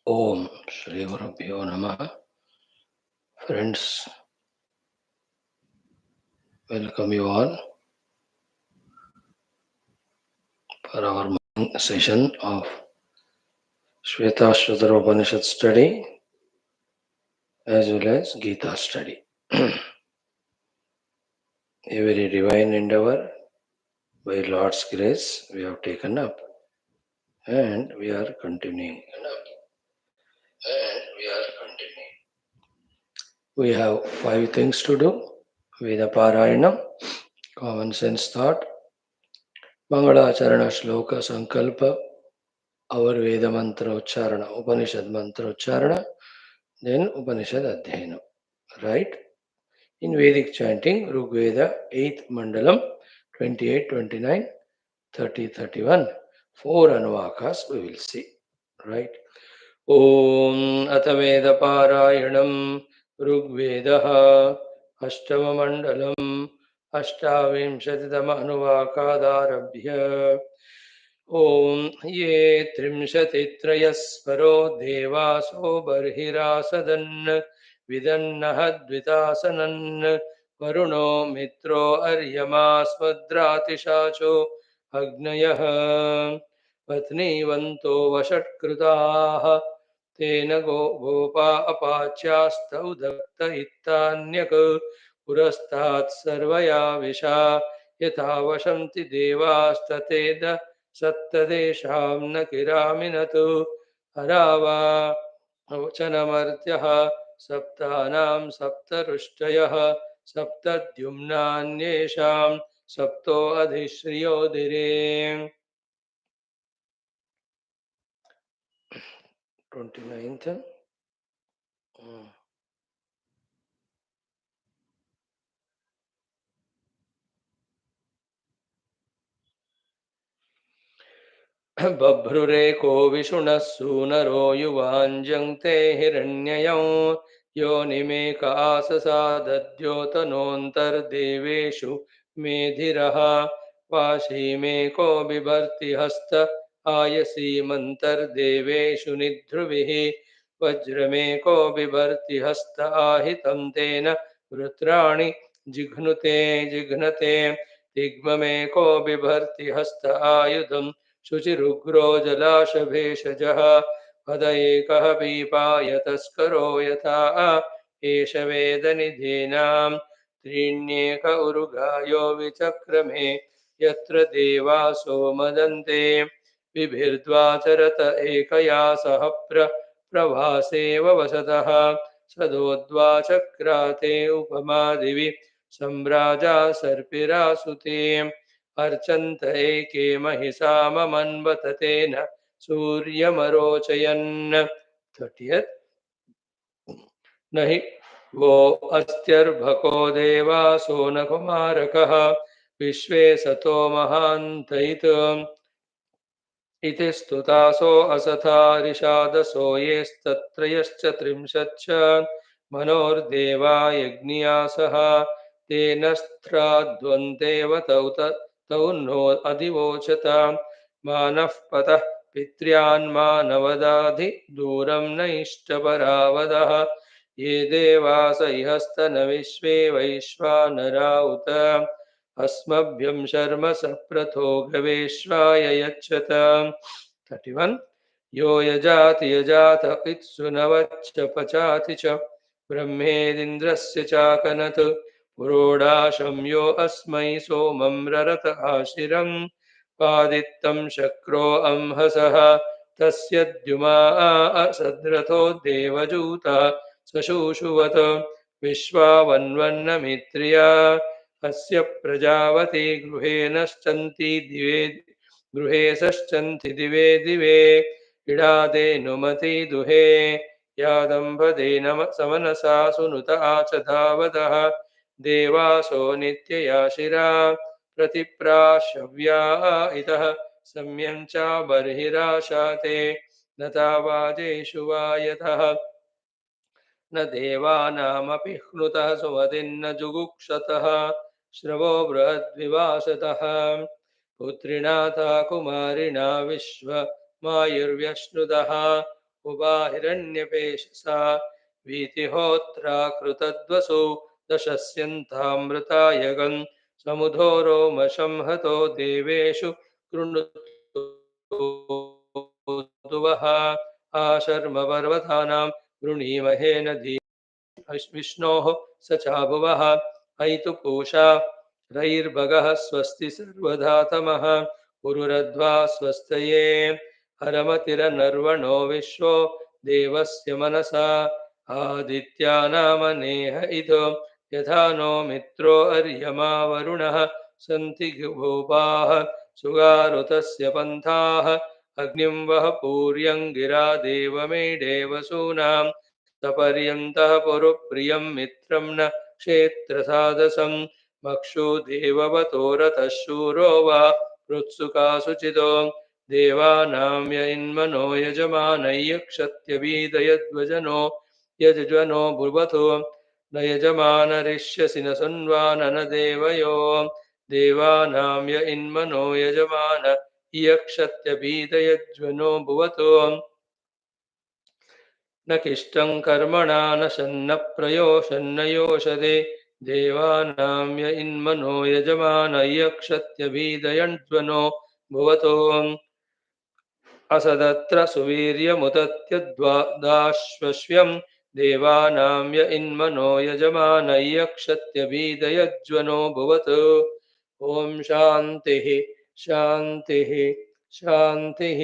Om Shri GURUBHYO NAMAHA. Friends, welcome you all for our morning session of SHWETHASHWATHARA Upanishad study as well as Gita study. A very divine endeavor by Lord's grace we have taken up and we are continuing. We have 5 things to do: Veda Parayanam, common sense thought, Mangalacharana Shloka Sankalpa, our Veda mantra Ucharana, Upanishad mantra Ucharana, then Upanishad Adhyayana. Right? In Vedic chanting, Rigveda 8th Mandalam 28, 29, 30, 31. 4 Anvakas we will see. Right? Om Ataveda Parayanam Rigvedaha Ashtama Mandalam Ashtavimshatitama Anuvakadarabhya Om Ye Trimshatitrayasvaro Devaso Barhirasadan Vidannahadvitasanan Varuno Mitro Aryama Svadratishacho Agnayah Patnivanto Vashatkrutaah Tena Gopa Apachastau Dakta Ittanyak Purastat Sarvaya Visha Yathavashanti Devastateda Sattadesham Nakiraminatu Harava Vachanamartyah Saptanam Saptarushtayah Saptadyumnanyesham Sapto Adhishriyodirem. 29th. बभ्रुरेको विषुणः सूनरो युवाञ्जङ्क्ते हिरण्ययं योनिमेक आससादद्योतनोऽन्तर्देवेषु मेधिरः वाशीमेको बिभर्ति हस्त आयसीमन्तर्देवेषु निध्रुविः वज्रमेको बिभर्ति हस्त आहितं तेन वृत्राणि जिघ्नते तिग्ममेको बिभर्ति हस्त आयुधम् शुचिरुग्रो जलाशभेषजः पद एकः पीपाय तस्करो यथा एष वेदनिधीनां त्रीण्येक उरुगायो विचक्रमे यत्र देवासो मदन्ते बिभिर्द्वाचरत एकया सह प्रभासेव वसतः सदोद्वाचक्राते उपमादिवि सम्राजा सर्पिरासुते अर्चन्त एके महिषाममन्वत तेन सूर्यमरोचयन् 30th न हि वो अस्त्यर्भको देवासो न कुमारकः विश्वे सतो महान्तयित् इति स्तुतासो असथा रिषादसो येस्तत्रयश्च त्रिंशच्च मनोर्देवा यज्ञियासः तेन स्त्राद्वन्तेव तौ नो अधिवोचत मानः पतः पित्र्यान्मानवदाधि दूरं न इष्टपरावदः ये देवास इहस्तन विश्वे वैश्वानरा उत अस्मभ्यं शर्म सप्रथो गवेश्वाय यच्छत 31 यो यजात इत्सुनवच्च पचाति च ब्रह्मेदिन्द्रस्य चाकनत् पुरोडाशं यो अस्मै सोमं ररत आशिरं पादित्तं शक्रो अंहसः तस्य द्युमा सद्रथो देवजूतः सशूषुवत् विश्वावन्वन्नमित्र्या अस्य प्रजावती गृहे सश्चन्ति दिवे दिवे इडादेनुमति दुहे यादम्भदे नम समनसा सुनुत आचधावदः देवासो नित्यया शिरा प्रतिप्राशव्या इतः सम्यं च बर्हिराशाते न तावाजेषु वा यतः न देवानामपि ह्नुतः सुमतिर्न जुगुक्षतः श्रवो बृहद्विवासतः पुत्रिणा ता कुमारिणा विश्वमायुर्व्यश्नुतः उवाहिरण्यपेशसा वीतिहोत्रा कृतद्वसो दशस्यन्तामृतायगन् समुधोरोमशंहतो देवेषु कृणुतुवः आशर्मपर्वतानां वृणीमहे नदी विष्णोः स चाभुवः अयितु पूषा रैर्भगः स्वस्ति सर्वदा तमः पुरुरध्वा स्वस्तये हरमतिरनर्वणो विश्वो देवस्य मनसा आदित्यानामनेह इदो यथा नो मित्रो अर्यमा वरुणः सन्ति भूपाः सुगारुतस्य पन्थाः अग्निं वः पूर्यं गिरा देवमेडेवसूनां सपर्यन्तः पुरुप्रियं मित्रं न क्षेत्रसादसं मक्षु देववतो शूरो वा पृत्सुकासुचितो देवानां य इन्मनो यजमानय्यक्षत्यभीदयध्वजनो यजनो भुवतो न यजमानरिष्यसि न सुन्वानन देवयो देवानां य इन्मनो यजमान इयक्षत्यभीदयज्वनो भुवतो न किष्टं कर्मणा न शन्न प्रयोषन्न योषते देवानां य इन्मनो यजमान यक्षत्यभीदयन्त्वनो भुवतो असदत्र सुवीर्यमुदत्यदाश्वस्यं देवानां य इन्मनो यजमान यक्षत्यभीदयज्वनो भुवतो ॐ शान्तिः शान्तिः शान्तिः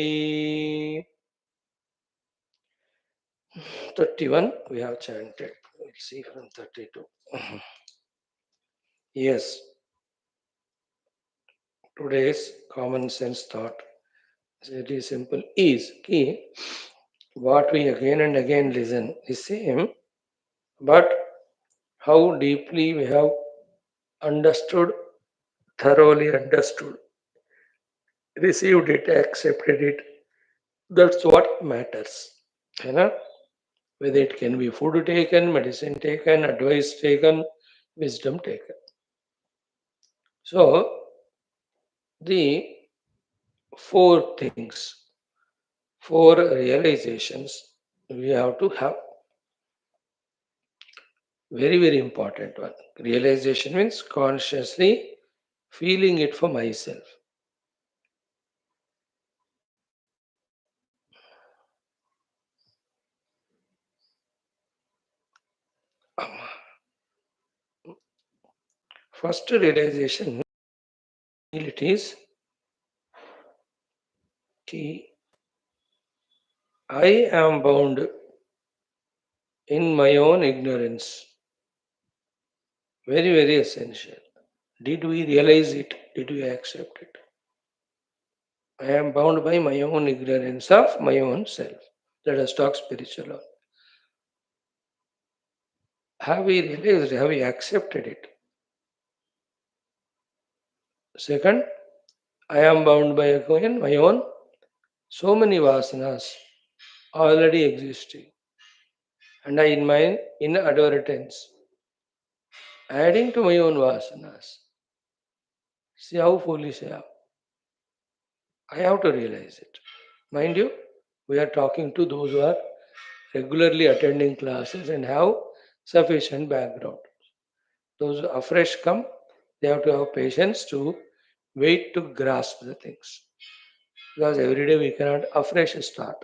31 we have chanted. We'll see from 32. Yes, today's common sense thought is very simple. Is key. What we again and again listen is same, but how deeply we have understood, thoroughly understood, received it, accepted it. That's what matters. You know, whether it can be food taken, medicine taken, advice taken, wisdom taken. So the four things, four realizations we have to have. Very, very important one. Realization means consciously feeling it for myself. First realization, it is key. I am bound in my own ignorance. Very, very essential. Did we realize it? Did we accept it? I am bound by my own ignorance of my own self. Let us talk spiritual. Have we realized? Have we accepted it? Second, I am bound by again my own so many vasanas already existing, and I in my inadvertence adding to my own vasanas. See how foolish I am. I have to realize it. Mind you, we are talking to those who are regularly attending classes and have sufficient background. Those who afresh come, they have to have patience to wait to grasp the things. Because every day we cannot afresh start.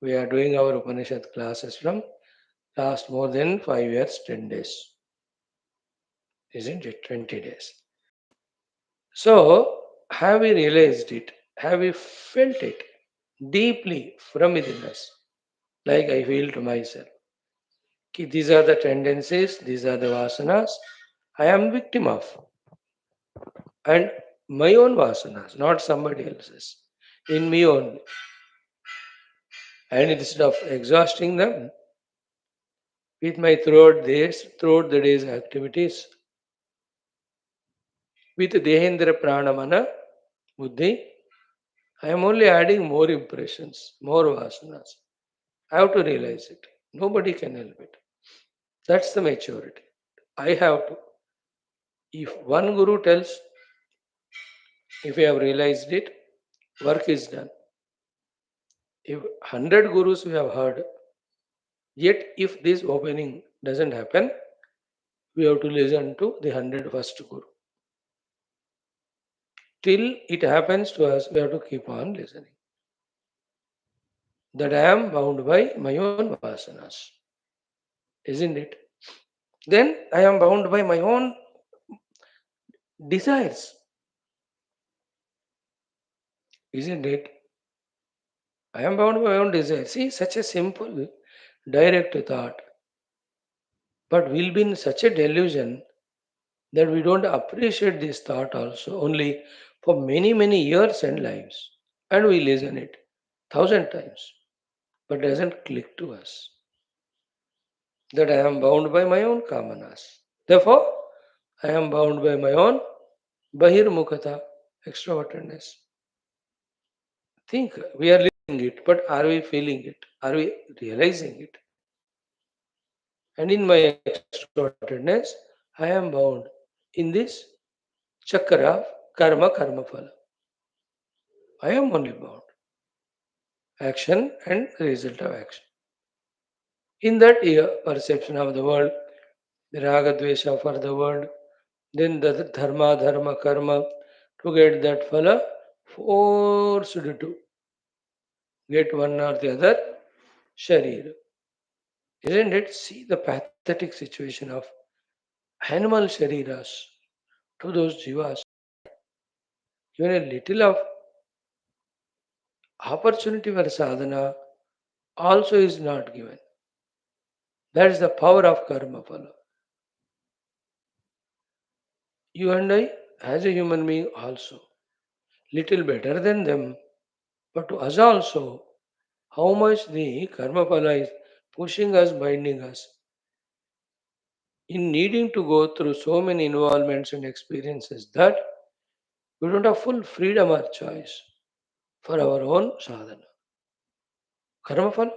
We are doing our Upanishad classes from last more than 5 years, 10 days. Isn't it? 20 days. So, have we realized it? Have we felt it deeply from within us? Like I feel to myself. Ki these are the tendencies, these are the vasanas I am victim of. And my own vasanas, not somebody else's. In me only. And instead of exhausting them with my throughout the day's activities, with Dehendra Pranamana Buddhi, I am only adding more impressions, more vasanas. I have to realize it. Nobody can help it. That's the maturity. I have to. If one guru tells, if you have realized it, work is done. If 100 gurus we have heard, yet if this opening doesn't happen, we have to listen to the 101st guru. Till it happens to us, we have to keep on listening. That I am bound by my own vasanas, isn't it? Then I am bound by my own desires, isn't it? I am bound by my own desires. See, such a simple, direct thought, but we'll be in such a delusion that we don't appreciate this thought also only for many, many years and lives. And we listen it thousand times, but doesn't click to us that I am bound by my own kamanas. Therefore, I am bound by my own bahirmukata, extrovertedness. Think we are living it, but are we feeling it? Are we realizing it? And in my extrovertedness, I am bound in this chakra of karma phala. I am only bound. Action and result of action. In that perception of the world, the raga dvesha for the world, then the dharma karma, to get that phala, forced to get one or the other sharir. Isn't it? See the pathetic situation of animal shariras to those jivas. Even a little of opportunity for sadhana also is not given. That is the power of karma phala. You and I, as a human being, also little better than them, but to us also, how much the karma phala is pushing us, binding us in needing to go through so many involvements and experiences that we don't have full freedom or choice for our own sadhana. Karma phala,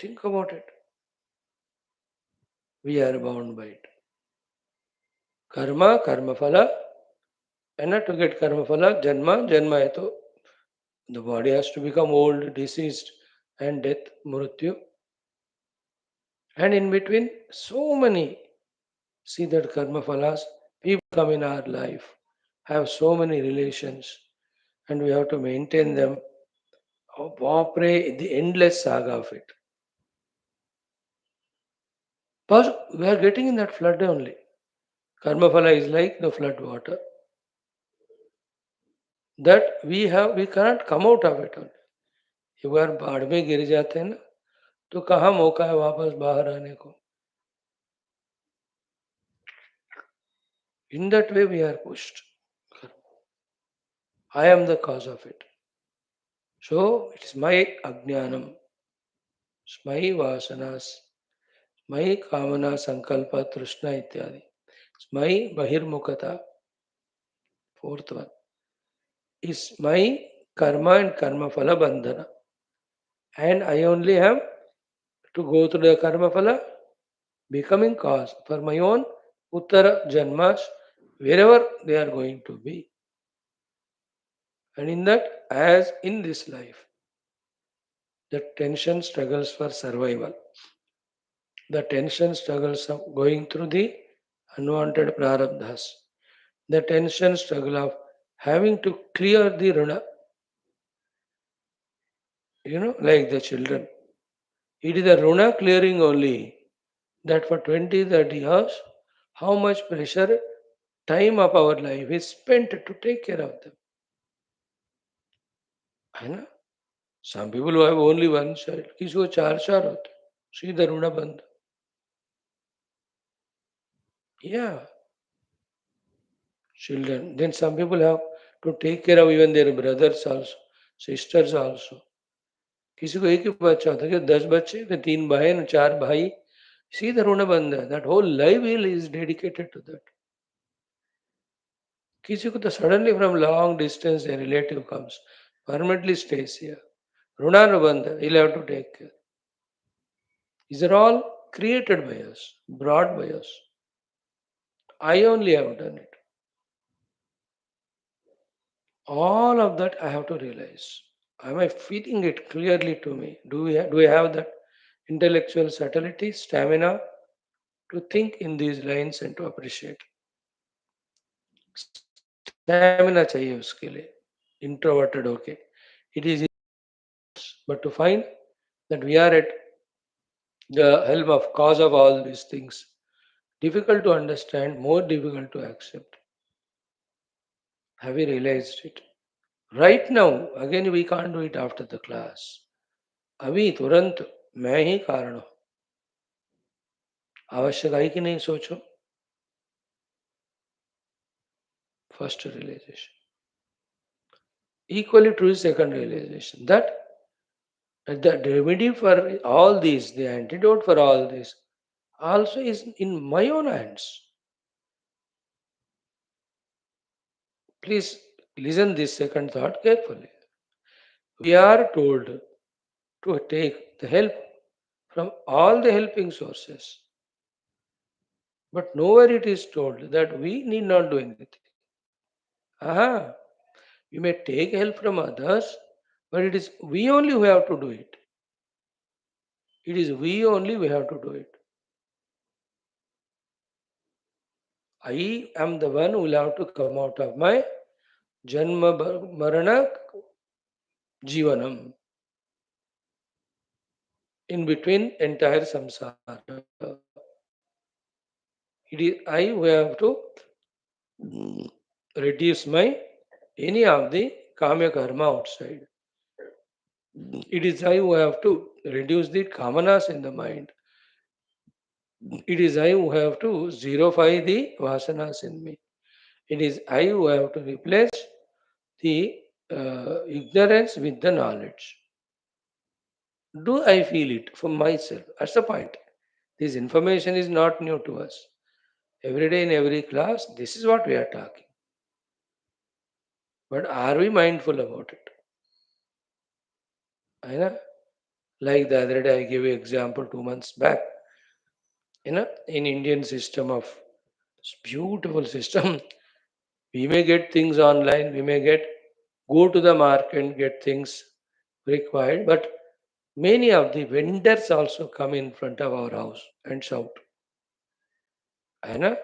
think about it. We are bound by it. Karma phala, and not to get karma phala, janma hai to the body has to become old, diseased, and death, mrityu. And in between, so many see that karma phalas, people come in our life, have so many relations, and we have to maintain them. Oh, Bapre, the endless saga of it. But we are getting in that flood only. Karma phala is like the flood water that we cannot come out of it only. एक बार बाढ़ में गिर जाते हैं ना तो कहाँ मौका है वापस बाहर आने को. In that way we are pushed. I am the cause of it. So it is my ajnanam, it's my vasanas, my kamana, sankalpa, trishna ityadi. It's my bahirmukata, fourth one. Is my karma and karma phala bandhana. And I only have to go through the karma phala, becoming cause for my own uttara janmas, wherever they are going to be. And in that, as in this life, the tension struggles for survival. The tension struggles of going through the unwanted prarabdhas. The tension struggle of having to clear the runa, like the children. It is the runa clearing only that for 20, 30 years, how much pressure, time of our life is spent to take care of them. है ना? Some people who have only one child, किसी को चार चार होते, see the runa band. Yeah, children. Then some people have to take care of even their brothers also, sisters also. किसी को एक ही बच्चा होता है कि 10 बच्चे फिर 3 बहन 4 भाई. See the runa band. That whole life is dedicated to that. किसी को तो suddenly from long distance a relative comes, permanently stays here. Runa band. He'll have to take care. These are all created by us, brought by us. I only have done it. All of that I have to realize. Am I feeling it clearly to me? Do I have that intellectual subtlety, stamina to think in these lines and to appreciate? Stamina चाहिए उसके लिए. Introverted, okay. It is easy, but to find that we are at the helm of cause of all these things, difficult to understand, more difficult to accept. Have we realized it? Right now, again we can't do it after the class. अभी तुरंत मैं ही कारण हूं. आवश्यक है कि नहीं सोचो. First realization. Equally true is second realization that the remedy for all these, the antidote for all this, also is in my own hands. Please listen this second thought carefully. We are told to take the help from all the helping sources, but nowhere it is told that we need not do anything. Aha, we may take help from others, but it is we only who have to do it. It is we only who have to do it. I am the one who will have to come out of my Janma Marana Jivanam, in between entire samsara. It is I who have to reduce my any of the kamya karma outside. It is I who have to reduce the kamanas in the mind. It is I who have to zerofy the vasanas in me. It is I who have to replace the ignorance with the knowledge. Do I feel it for myself? That's the point. This information is not new to us. Every day in every class, this is what we are talking. But are we mindful about it? I know, like the other day, I gave you example 2 months back. In Indian system of beautiful system, we may get things online, we may go to the market and get things required, but many of the vendors also come in front of our house and shout. I know,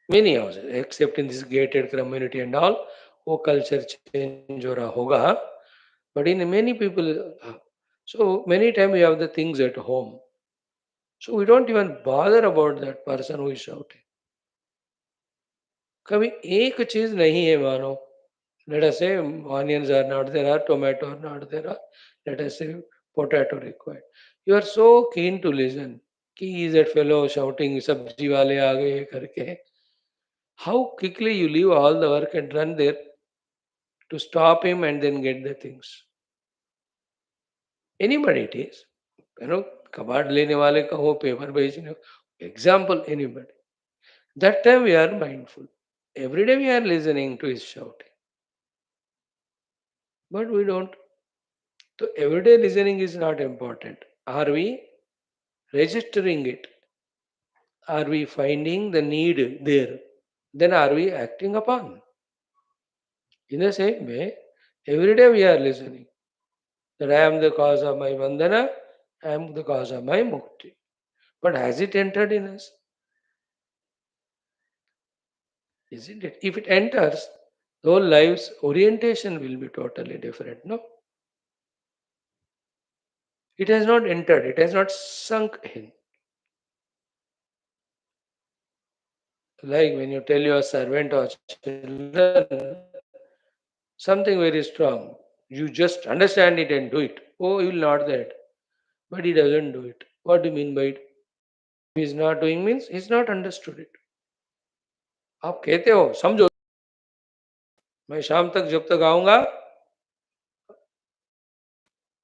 many houses, except in this gated community and all, वो culture change हो रहा होगा. But in many people, so many times we have the things at home. So we don't even bother about that person who is shouting. कभी एक चीज नहीं है मानो. Let us say onions are not there, or tomato are not there, or let us say potato required. You are so keen to listen. कि is that fellow shouting sabji wale aa gaye करके. How quickly you leave all the work and run there to stop him and then get the things. Anybody it is. कबाड़ लेने वाले का हो, paper बेचने हो, example anybody. That time we are mindful. Every day we are listening to his shouting. But we don't. So everyday listening is not important. Are we registering it? Are we finding the need there? Then are we acting upon? In the same way, every day we are listening. That I am the cause of my vandana, I am the cause of my mukti. But has it entered in us? Isn't it? If it enters, the whole life's orientation will be totally different. No? It has not entered, it has not sunk in. Like when you tell your servant or children something very strong, you just understand it and do it. Oh, he will not that. But he doesn't do it. What do you mean by it? He is not doing means he's not understood it. आप कहते हो समझो मैं शाम तक जब तक आऊंगा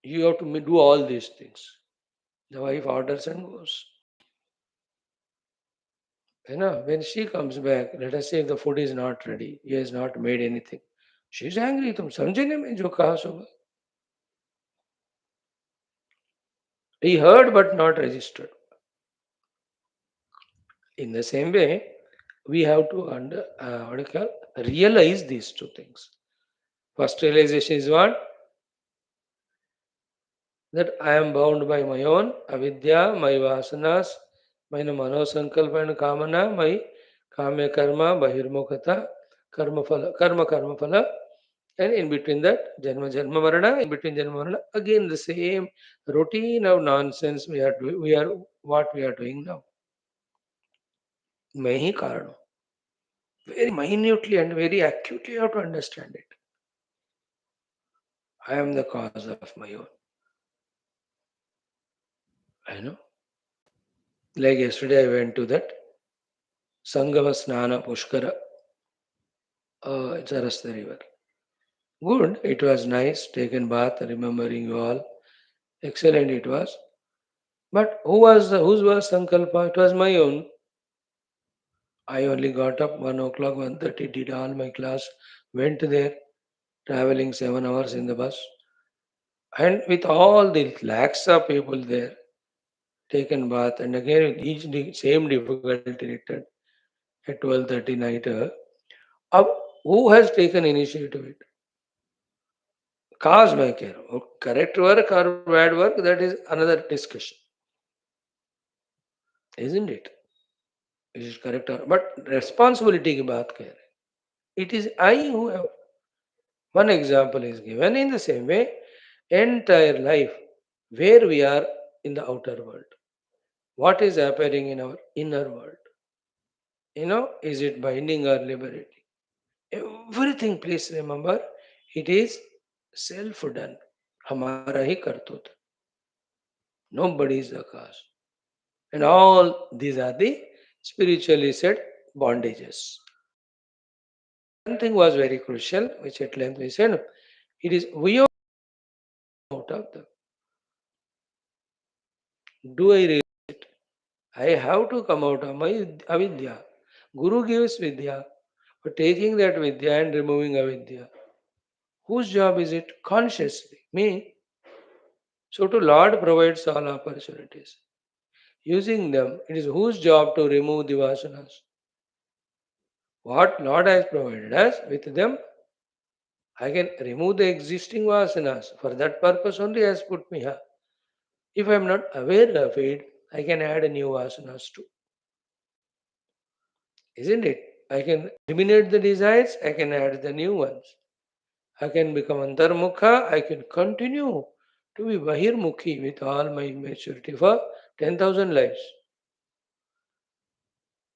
you have to do all these things. The wife orders and goes. When she comes back, let us say if the food is not ready, he has not made anything. She is angry. तुम समझे नहीं मैं जो कहा सुबह. He heard but not registered. In the same way, we have to realize these two things. First realization is what? That I am bound by my own avidya, my vasanas, my manosankalpa and kamana, my kamya karma, bahirmukhata, karma phala, and in between that, janma marana, in between janma marana, again the same routine of nonsense we are what we are doing now. मैं ही कारण हूँ. Very minutely and very acutely you have to understand it. I am the cause of my own. I know. Like yesterday, I went to that Sangama Snana Pushkara. It's a Rasta river. Good. It was nice. Taken bath, remembering you all. Excellent it was. But whose was Sankalpa? It was my own. I only got up 1 o'clock, 1:30, did all my class, went there, traveling 7 hours in the bus. And with all the lakhs of people there, taken bath, and again with each same difficulty written at 12:30 night. Ab- who has taken initiative? It cause my care. Correct work or bad work, that is another discussion, isn't it? Is it correct or but responsibility की बात कह रहे. It is I who have. One example is given in the same way. Entire life, where we are in the outer world, what is happening in our inner world? Is it binding or liberating? Everything, please remember, it is self done. हमारा ही करतूत. Nobody is the cause. And all these are the spiritually said bondages. One thing was very crucial, which at length we said, it is we are out of them. Do I realize it? I have to come out of my avidya. Guru gives vidya, but taking that vidya and removing avidya. Whose job is it? Consciously. Me. So to Lord provides all opportunities. Using them, it is whose job to remove the vasanas. What Lord has provided us, with them, I can remove the existing vasanas. For that purpose only He has put me here. If I am not aware of it, I can add new vasanas too. Isn't it? I can eliminate the desires, I can add the new ones. I can become antarmukha, I can continue to be bahirmukhi with all my maturity for 10,000 lives.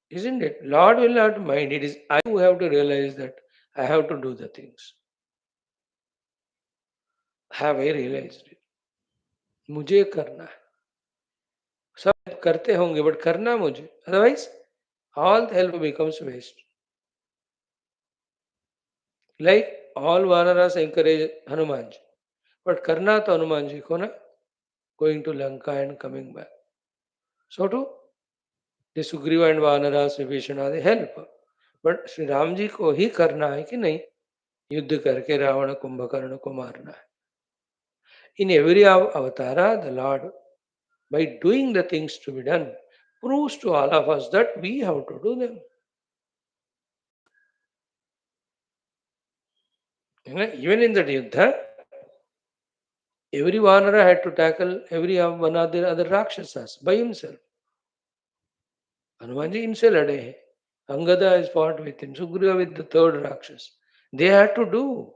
Isn't it? Lord will not mind. It is I who have to realize that I have to do the things. Have I realized it? मुझे करना है. सब करते होंगे but करना मुझे. Otherwise, all the help becomes waste. Like all Vanaras encourage Hanumanji. But karna to Hanumanji ko na, going to Lanka and coming back. So too, the Sugriva and Vanaras, Vibhishana, they help. But Sri Ramji को ही करना है कि नहीं, युद्ध करके रावण कुंभकर्ण को मारना है. In every avatara, the Lord, by doing the things to be done, proves to all of us that we have to do them. Even in the Yuddha, every Vanara had to tackle every one of the other Rakshasas by himself. Hanumanji himself lade hai. Angada is fought with him, Sugriva with the third Rakshas. They had to do.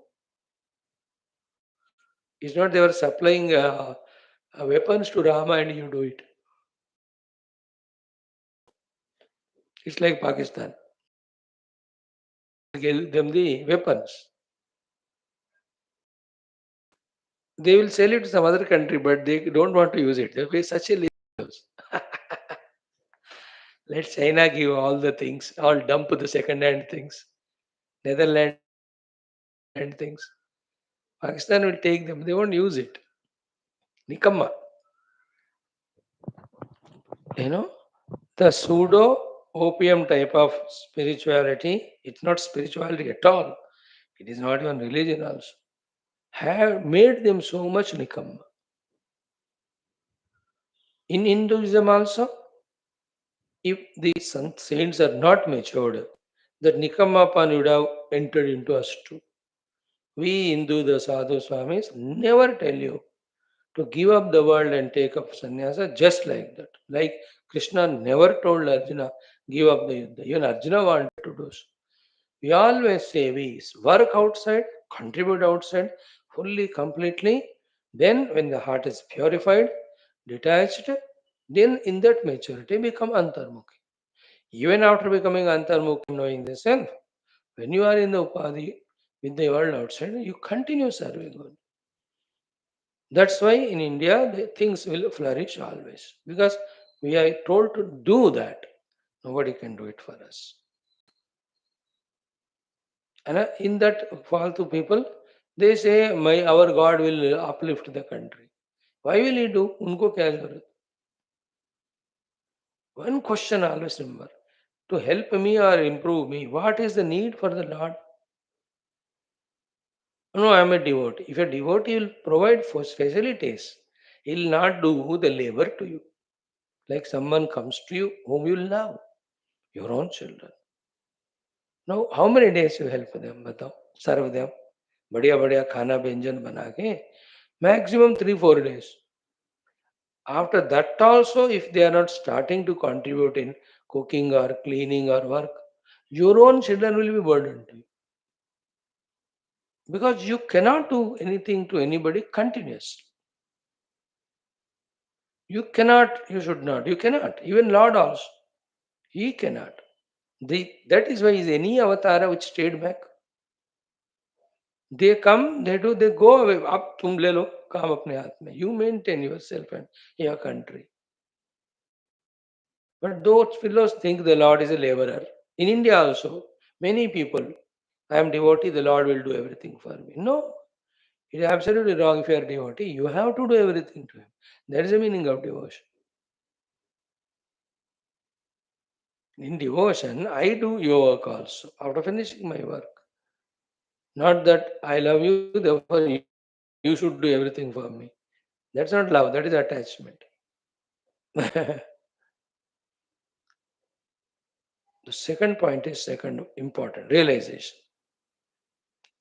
It's not they were supplying weapons to Rama and you do it. It's like Pakistan. Give them the weapons. They will sell it to some other country, but they don't want to use it. They'll be such a lazy. Let China give all the things, all dump the second-hand things. Netherlands and things. Pakistan will take them. They won't use it. Nikamma. You know, the pseudo opium type of spirituality, it's not spirituality at all. It is not even religion also. Have made them so much nikamma. In Hinduism also, if the saints are not matured, that nikammapan would have entered into us too. We Hindu, the Sadhu Swamis, never tell you to give up the world and take up sannyasa just like that. Like Krishna never told Arjuna, give up the yuddha. Even Arjuna wanted to do so. We always say we work outside, contribute outside, fully, completely. Then, when the heart is purified, detached, then in that maturity become antarmukhi. Even after becoming antarmukhi, knowing the self, when you are in the upadhi with the world outside, you continue serving God. That's why in India, the things will flourish always because we are told to do that. Nobody can do it for us. And in that faltu people, they say, "My our God will uplift the country." Why will he do? उनको क्या जरूरत? One question always remember: to help me or improve me, what is the need for the Lord? No, I am a devotee. If a devotee will provide for facilities, he will not do the labor to you. Like someone comes to you whom you love, your own children. Now, how many days you help them? बताओ, serve them. बढ़िया बढ़िया खाना व्यंजन बना के maximum 3 4 days. After that also, if they are not starting to contribute in cooking or cleaning or work, your own children will be burdened to you because you cannot do anything to anybody continuously. You cannot, you should not, you cannot. Even Lord also, he cannot. That is why is any avatar which stayed back. They come, they do, they go away. अब तुम ले लो काम अपने हाथ में. You maintain yourself and your country. But those fellows think the Lord is a laborer. In India also, many people, I am devotee, the Lord will do everything for me. No, it is absolutely wrong if you are devotee. You have to do everything to Him. That is the meaning of devotion. In devotion, I do your work also after finishing my work. Not that I love you, therefore you should do everything for me. That's not love, that is attachment. The second point is second important realization.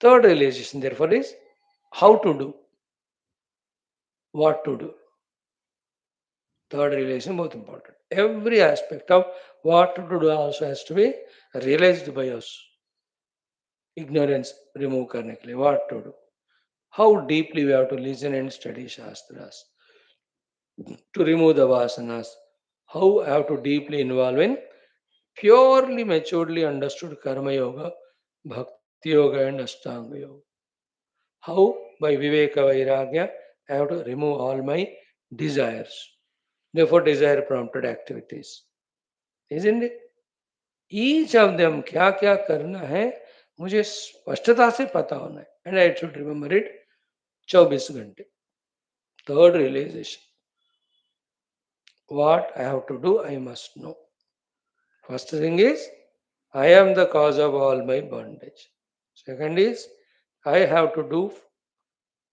Third realization, therefore, is how to do, what to do. Third realization, most important. Every aspect of what to do also has to be realized by us. Ignorance remove करने के लिए what to do. How deeply we have to listen and study Shastras to remove the vasanas. How I have to deeply involve in purely maturely understood karma yoga, bhakti yoga, and ashtanga yoga. How by viveka vairagya I have to remove all my desires. Therefore, desire prompted activities. Isn't it? Each of them क्या क्या करना है मुझे स्पष्टता से पता होना है. And I should remember it 24 घंटे. Third realization. What I have to do, I must know. First thing is, I am the cause of all my bondage. Second is, I have to do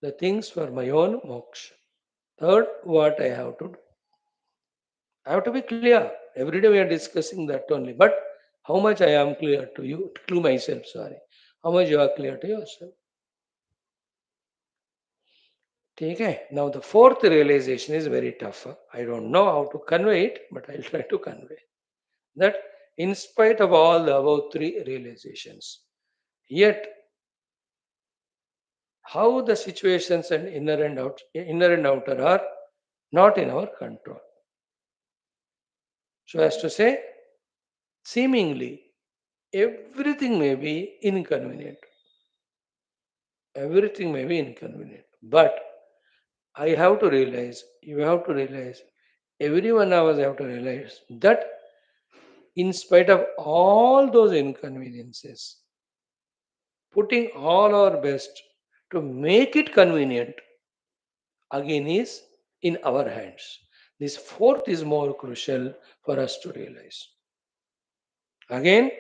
the things for my own moksha. Third, what I have to do. I have to be clear. Every day we are discussing that only. But how much I am clear to you, to myself, sorry. How much you are clear to yourself. Okay. Now the fourth realization is very tough. I don't know how to convey it, but I'll try to convey that in spite of all the above three realizations, yet how the situations and inner and outer are not in our control. So as to say, seemingly everything may be inconvenient. Everything may be inconvenient. But I have to realize, you have to realize, every one of us have to realize that in spite of all those inconveniences, putting all our best to make it convenient again is in our hands. This fourth is more crucial for us to realize. Again,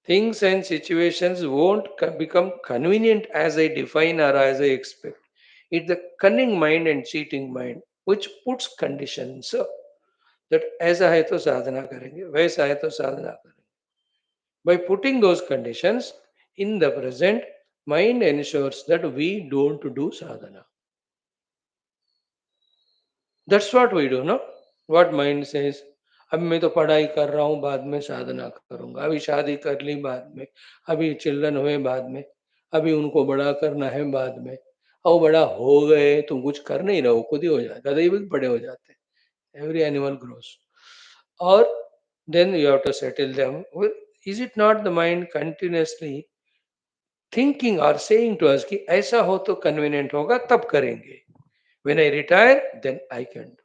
things and situations won't become convenient as I define or as I expect. It's the cunning mind and cheating mind which puts conditions that ऐसा है तो साधना करेंगे वैसा है तो साधना करेंगे. By putting those conditions in the present, Mind ensures that we don't do sadhana. That's what we do, no? What mind says, अभी मैं तो पढ़ाई कर रहा हूँ बाद में साधना करूंगा अभी शादी कर ली बाद में अभी चिल्ड्रन हुए बाद में अभी उनको बड़ा करना है बाद में और बड़ा हो गए तुम कुछ कर नहीं रहो खुद ही हो जाए गधे भी बड़े हो जाते हैं every animal grows or then you have to settle them well, is it not the mind continuously thinking or saying to us कि ऐसा हो तो convenient होगा तब करेंगे when I retire then I can do.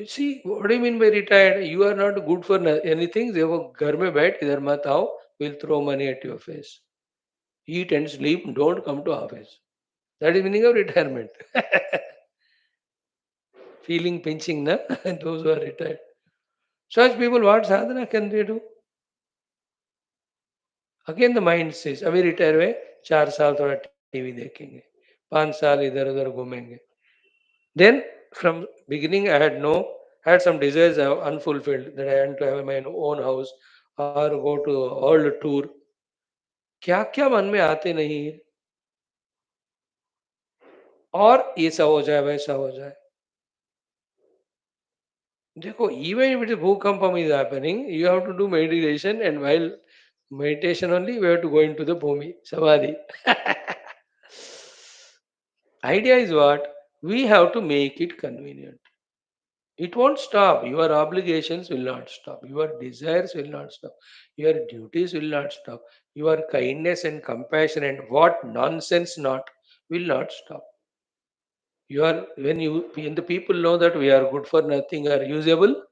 See, what do you mean by retired? You are not good for anything. देखो घर में बैठ इधर मत आओ. We'll throw money at your face. Eat and sleep. Don't come to office. That is meaning of retirement. Feeling pinching, na? Those who are retired. Such people, what sadhana can they do? Again, the mind says, अभी retire हुए 4 साल थोड़ा TV देखेंगे 5 साल इधर उधर घूमेंगे then from beginning I had no had some desires unfulfilled that I had to have my own house or go to world tour क्या क्या मन में आते नहीं है और ऐसा हो जाए वैसा हो जाए देखो even if it is bhukampam is happening you have to do meditation and while meditation only we have to go into the bhumi samadhi idea is what we have to make it convenient. It won't stop. Your obligations will not stop. Your desires will not stop. Your duties will not stop. Your kindness and compassion and what nonsense not will not stop. When the people know that we are good for nothing or usable,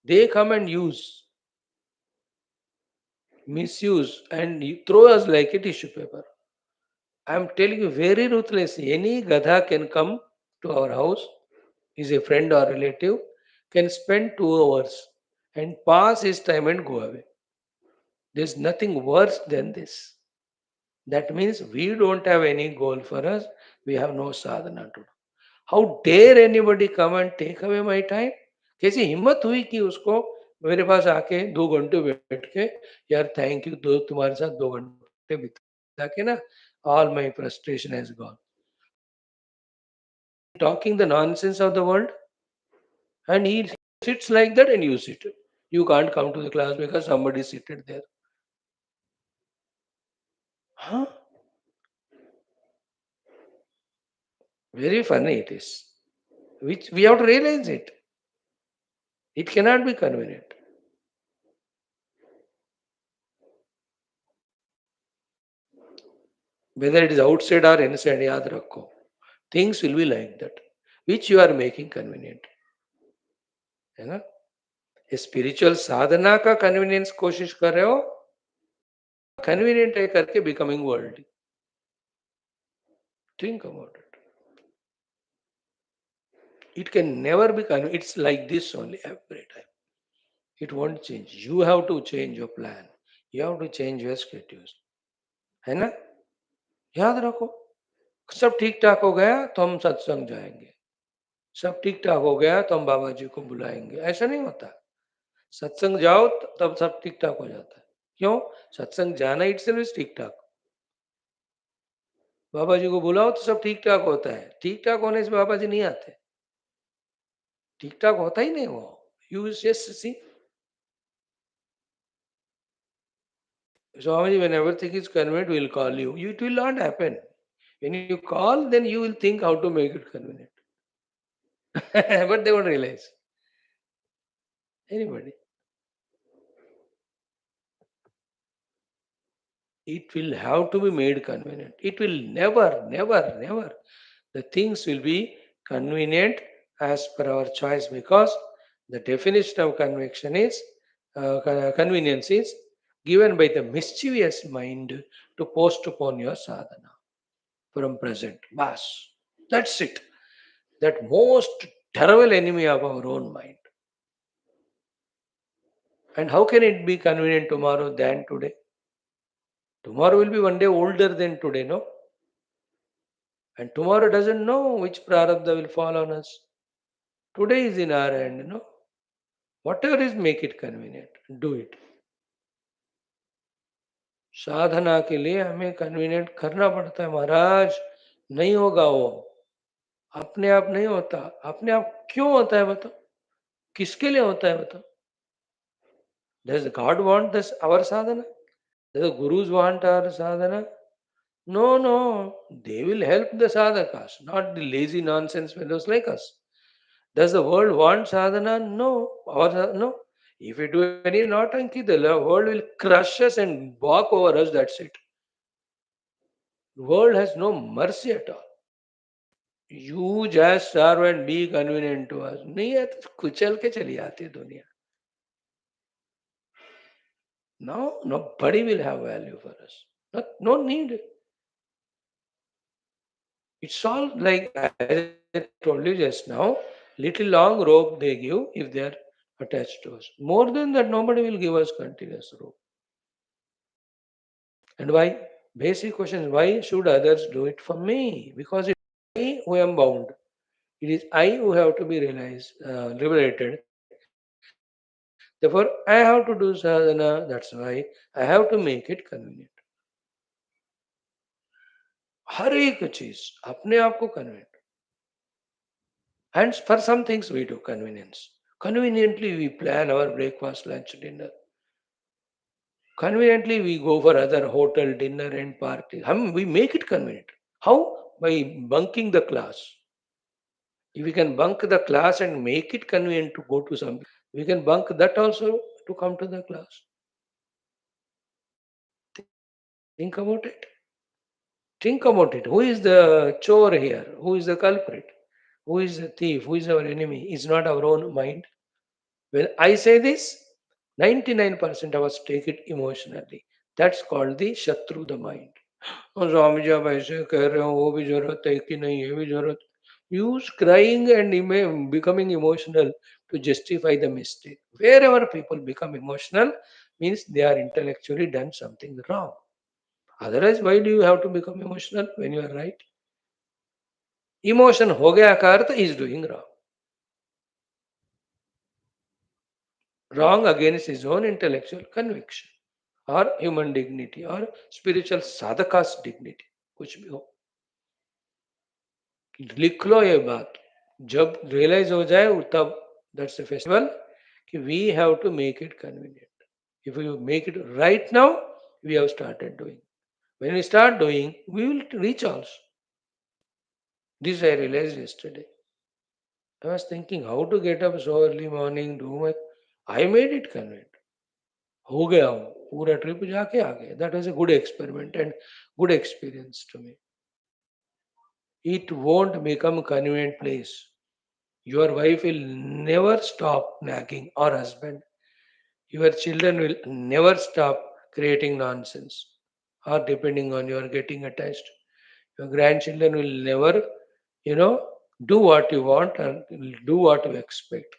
they come and misuse, and you throw us like a tissue paper. I am telling you very ruthlessly. Any gadha can come to our house, is a friend or relative, can spend 2 hours and pass his time and go away. There's nothing worse than this. That means we don't have any goal for us. We have no sadhana to do. How dare anybody come and take away my time? कैसी हिम्मत हुई कि उसको मेरे पास आके 2 घंटे बैठ के यार थैंक यू दो तुम्हारे साथ 2 घंटे बिता के ना all my frustration has gone. Talking the nonsense of the world and he sits like that and you sit. You can't come to the class because somebody seated there. Huh? Very funny it is. Which we have to realize it. It cannot be convenient. Whether it is outside or inside, yaad rakho. Things will be like that, which you are making convenient. है ना? ये spiritual साधना का convenience कोशिश कर रहे हो convenient है करके becoming worldly. Think about it. It can never be convenient. It's like this only every time. It won't change. You have to change your plan. You have to change your schedules. है ना? याद रखो सब ठीक ठाक हो गया तो हम सत्संग जाएंगे सब ठीक ठाक हो गया तो हम बाबा जी को बुलाएंगे ऐसा नहीं होता सत्संग जाओ तब सब ठीक ठाक हो जाता है क्यों सत्संग जाना इट्सेल्फ ठीक ठाक बाबा जी को बुलाओ तो सब ठीक ठाक होता है ठीक ठाक होने से बाबा जी नहीं आते ठीक ठाक होता ही नहीं वो you just see Swamiji, when everything is convenient, we'll call you. It will not happen. When you call, then you will think how to make it convenient. But they won't realize. Anybody. It will have to be made convenient. It will never. The things will be convenient as per our choice because the definition of convenience is given by the mischievous mind to postpone your sadhana from present. Bas. That's it. That most terrible enemy of our own mind. And how can it be convenient tomorrow than today? Tomorrow will be one day older than today, no? And tomorrow doesn't know which prarabdha will fall on us. Today is in our hand, no? Whatever is, make it convenient. Do it. साधना के लिए हमें convenient करना पड़ता है महाराज, नहीं होगा वो, अपने आप नहीं होता। अपने आप क्यों होता है बताओ? किसके लिए होता है बताओ? Does God want this our sadhana? Does the gurus want our sadhana? No, no. They will help the sadhakas, not the lazy nonsense fellows like us. Does the world want sadhana? No. No. If we do any nautanki, the world will crush us and walk over us. That's it. The world has no mercy at all. You just serve and be convenient to us. नहीं है तो कुचल के चली आती है दुनिया. No, nobody will have value for us. No need. It's all like, as I told you just now, little long rope they give if they are attached to us. More than that, nobody will give us continuous rope. And why? Basic question is, why should others do it for me? Because it's I who am bound. It is I who have to be liberated. Therefore, I have to do sadhana. That's why I have to make it convenient. हर एक चीज अपने आप को convenient. And for some things we do convenience. Conveniently we plan our breakfast, lunch, dinner. Conveniently we go for other hotel, dinner and party. We make it convenient. How? By bunking the class. If we can bunk the class and make it convenient to go to some, we can bunk that also to come to the class. Think about it. Think about it. Who is the chore here? Who is the culprit? Who is the thief? Who is our enemy? Is not our own mind. When I say this, 99% of us take it emotionally. That's called the Shatru, the mind. और स्वामी जी आप ऐसे कह रहे हो, वो भी जरूरत है कि नहीं, ये भी जरूरत. Use crying and becoming emotional to justify the mistake. Wherever people become emotional, means they are intellectually done something wrong. Otherwise, why do you have to become emotional when you are right? Emotion हो गया का अर्थ is doing wrong. Wrong against his own intellectual conviction or human dignity or spiritual sadhaka's dignity. कुछ भी हो, लिख लो ये बात. जब रियलाइज हो जाए तब दैट्स a festival कि we have to make it convenient. If we make it right now, we have started doing. When we start doing, we will reach also. This I realized yesterday. I was thinking how to get up so early morning, do my. I made it convenient. हो गया हूँ, पूरा trip जाके आ गए. That was a good experiment and good experience to me. It won't become convenient place. Your wife will never stop nagging, or husband. Your children will never stop creating nonsense or depending on your getting attached. Your grandchildren will never, you know, do what you want and will do what you expect.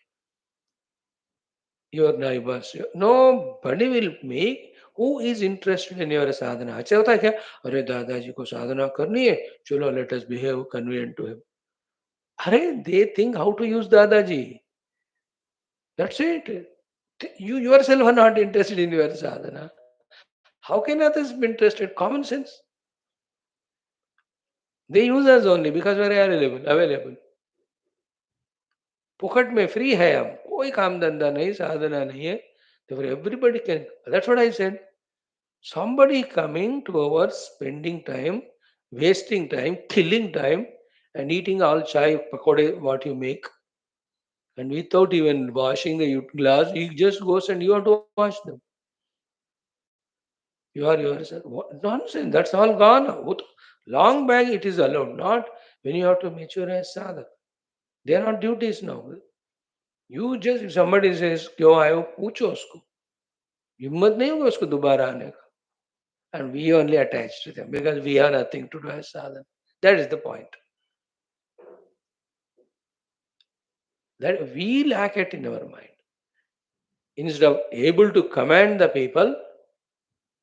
Your neighbors, nobody will make who is interested in your sadhana. अच्छा होता है क्या? अरे दादाजी को साधना करनी है, चलो let us behave convenient to him. अरे they think how to use Dadaji. That's it. You yourself are not interested in your sadhana. How can others be interested? Common sense. They use us only because we are available. फुकट में free है हम, कोई काम धंधा नहीं, साधना नहीं है. Therefore everybody can. That's what I said. Somebody coming to our spending time, wasting time, killing time, and eating all chai pakode what you make, and without even washing the glass, he just goes and you have to wash them. You are yourself. What nonsense! That's all gone. Long back it is allowed. Not when you have to mature as sadhak. They are not duties now. You just if somebody says क्यों आए हो पूछो उसको. हिम्मत नहीं होगा उसको दोबारा आने का. And we only attach to them because we have nothing to do as sadhana. That is the point. That we lack it in our mind. Instead of able to command the people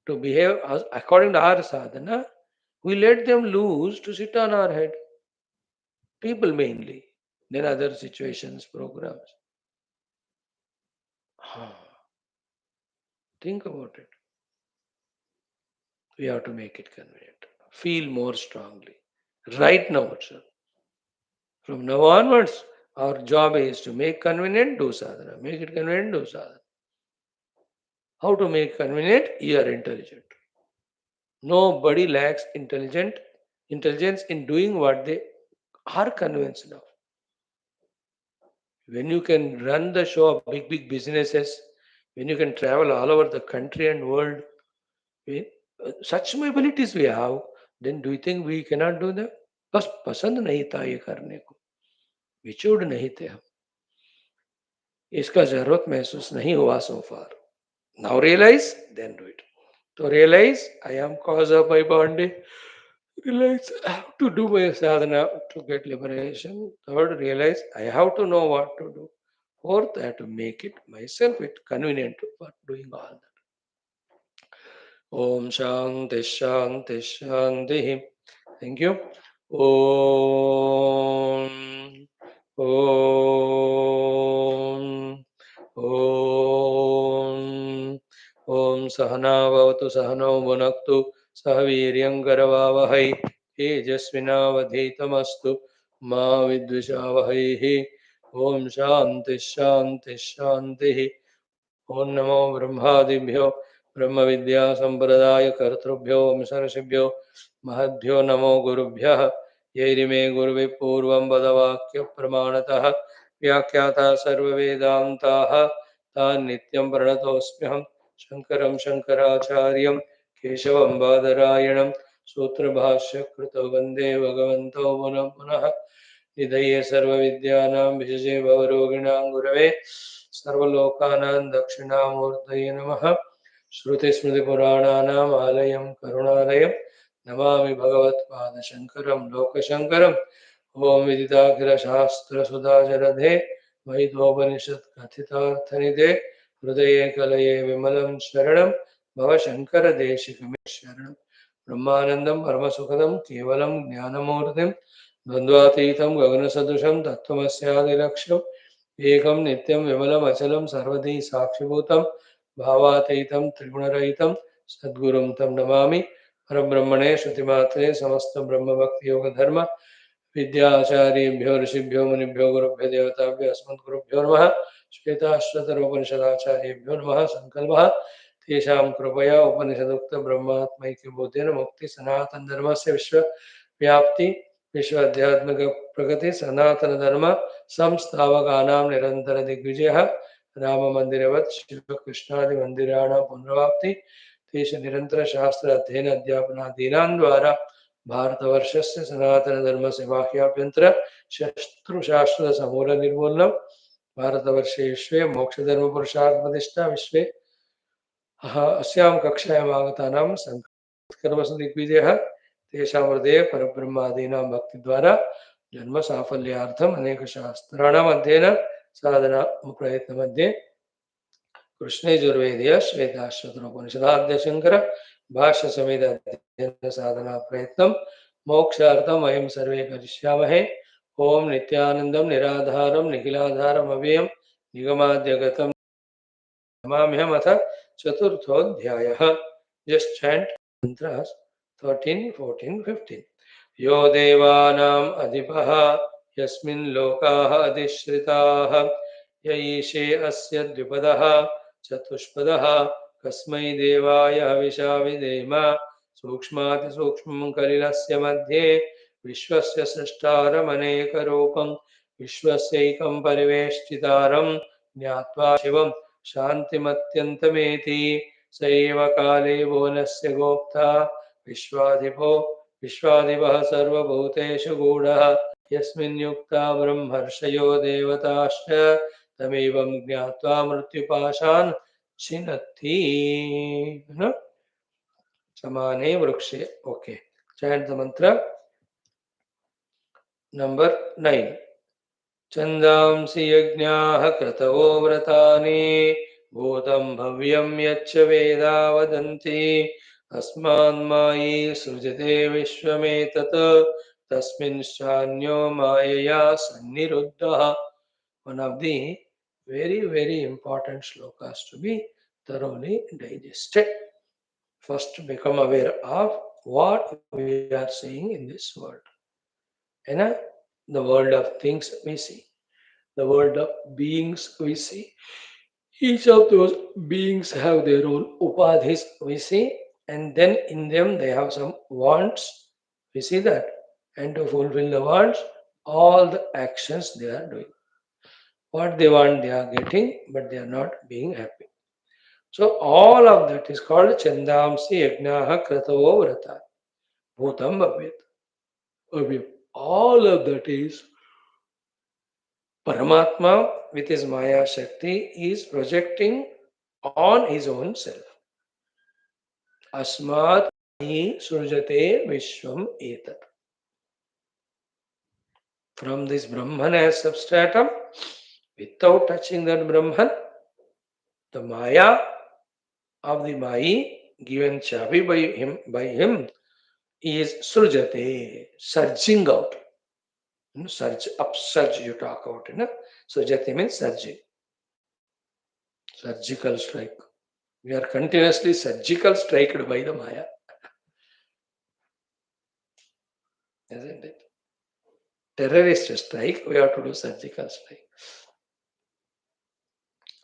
to behave according to our sadhana, we let them loose to sit on our head. People mainly, then other situations, programs. Ah, think about it. We have to make it convenient. Feel more strongly. Right now itself. From now onwards, our job is to make convenient, do sadhana. Make it convenient, do sadhana. How to make convenient? You are intelligent. Nobody lacks intelligence in doing what they are convinced of. When you can run the show of big businesses, when you can travel all over the country and world, such abilities we have, then do you think we cannot do that? बस पसंद नहीं था ये करने को, विचूड़ नहीं थे हम, इसका जरूरत महसूस नहीं हुआ so far. Now realize, then do it. To realize, I am cause of my body. Realize I have to do my sadhana to get liberation. Third, realize I have to know what to do. Fourth, I have to make it myself it convenient for doing all that. Om Shanti Shanti Shanti. Thank you. Om Om Om Om Sahana Vavatu Sahano Bhunaktu Sah Viryam Karavavahai Tejasvinavadhitamastu Ma Vidvishavahai. Om Shanti Shanti Shanti. Om Namo Brahmadibhyo Brahma Vidya Sampradaya Kartrubhyo Misarashibhyo Mahadbhyo Namo Gurubhyah Yairime Guruvi Purvam Badavakya Pramanatah Vyakyata Sarva Vedantaha Tan Nityam Pranatosmyaham Shankaram Shankaracharyam Keshavam Badarayanam Sutra Bhashya Krito Vande Bhagavanto Punah Punah निधये सर्वविद्यानां विशजे भवरोगिणां गुरवे सर्वलोकानां दक्षिणामूर्तये नमः. श्रुतिस्मृतिपुराणानाम् आलयं करुणालयं नमामि भगवत्पादशङ्करं लोकशङ्करम्. ॐ विदिताखिलशास्त्रसुधाजलधे वैदोपनिषत् कथितार्थनिधे हृदये कलये विमलं शरणं भवशङ्करदेशिकमे शरणं. ब्रह्मानन्दं परमसुखदं केवलं ज्ञानमूर्तिं द्वन्द्वातीतं गगनसदृशं तत्त्वमस्यादिलक्ष्यम् एकं नित्यं विमलमचलं सर्वधी साक्षिभूतं भावातीतं त्रिगुणरहितं सद्गुरुं तं नमामि. परब्रह्मणे श्रुतिमात्रे समस्तब्रह्मभक्तियोगधर्म विद्याचार्येभ्यो ऋषिभ्यो मुनिभ्यो गुरुभ्यो देवताभ्यो अस्मद्गुरुभ्यो नमः. श्वेताश्वतरोपनिषदाचार्येभ्यो नमः. संकल्पः तेषां कृपया उपनिषदुक्तब्रह्मात्मैक्यबोधेन मुक्तिसनातनधर्मस्य विश्वव्याप्ति विश्व आध्यात्मिक प्रगति सनातन धर्म संस्थावकानां निरंतर दिग्विजय राम मंदिरवत् शिव कृष्णादि मंदिराणां पुनरावृत्ति तेष निरंतर शास्त्र अध्ययन अध्यापनादीनां द्वारा भारतवर्षस्य सनातन धर्म सेवाह्याभ्यन्तर शत्रुशास्त्र समूल निर्मूलनं भारतवर्षे विश्वे मोक्षधर्म पुरुषार्थ प्रतिष्ठा विश्वे अस्यां कक्षायाम् आगतानां संकल्पकर्मसु दिग्विजयः तेषां हृदये परब्रह्मादीनां भक्तिद्वारा जन्म साफल्यार्थम् अनेक शास्त्राणाम् अध्ययन साधना प्रयत्नमध्ये कृष्णयजुर्वेदीय श्वेताश्वतरोपनिषदाद्यशङ्कर भाष्य समेत अध्ययन साधना प्रयत्नं मोक्षार्थम् वयं सर्वे करिष्यामहे. ओम नित्यानन्दं निराधारं निखिलाधारम् अव्ययं निगमाद्यगतं नमाम्यहमथ चतुर्थोऽध्यायः. Just chant mantras 13, 14, 15. यो देवानाम् अधिपः यस्मिन् लोकाः अधिश्रिताः य ईशे अस्य द्विपदः चतुष्पदः कस्मै देवाय हविषा विधेम सूक्ष्मातिसूक्ष्मं कलिलस्य मध्ये विश्वस्य सृष्टारमनेकरूपं विश्वस्यैकं परिवेष्टितारं ज्ञात्वा शिवं शान्तिमत्यन्तमेति स एव काले भुवनस्य गोप्ता विश्वाधिपो विश्वाधिपः सर्वभूतेषु गूढः यस्मिन् युक्ता ब्रह्मर्षयो देवताश्च तमेवं ज्ञात्वा मृत्युपाशान् छिनत्ति. समाने वृक्षे. Okay, chant the mantra number 9. छन्दांसि यज्ञाः क्रतवो व्रतानि भूतं भव्यं यच्च वेदा वदन्ति अस्मान्मायी सृजते विश्वमेतत् तस्मिंश्चान्यो मायया सन्निरुद्धः. One of the very important shlokas to be thoroughly digested. First become aware of what we are seeing in this world. You know, the world of things we see, the world of beings we see. Each of those beings have their own upadhis we see, and then in them they have some wants. We see that. And to fulfill the wants, all the actions they are doing. What they want they are getting, but they are not being happy. So all of that is called Chandamsi Yajnaha Kratav Vrata Bhutam Bhavyat. All of that is Paramatma with his Maya Shakti is projecting on his own self. Asmat hi surjate vishwam etat. From this Brahman as substratum, without touching that Brahman, the Maya of the Mai given chavi by him is surjate, surging out. Surge, upsurge you talk about. Surjate means surging. Surgical strike. We are continuously surgical striked by the Maya, isn't it? Terrorist strike, we have to do surgical strike.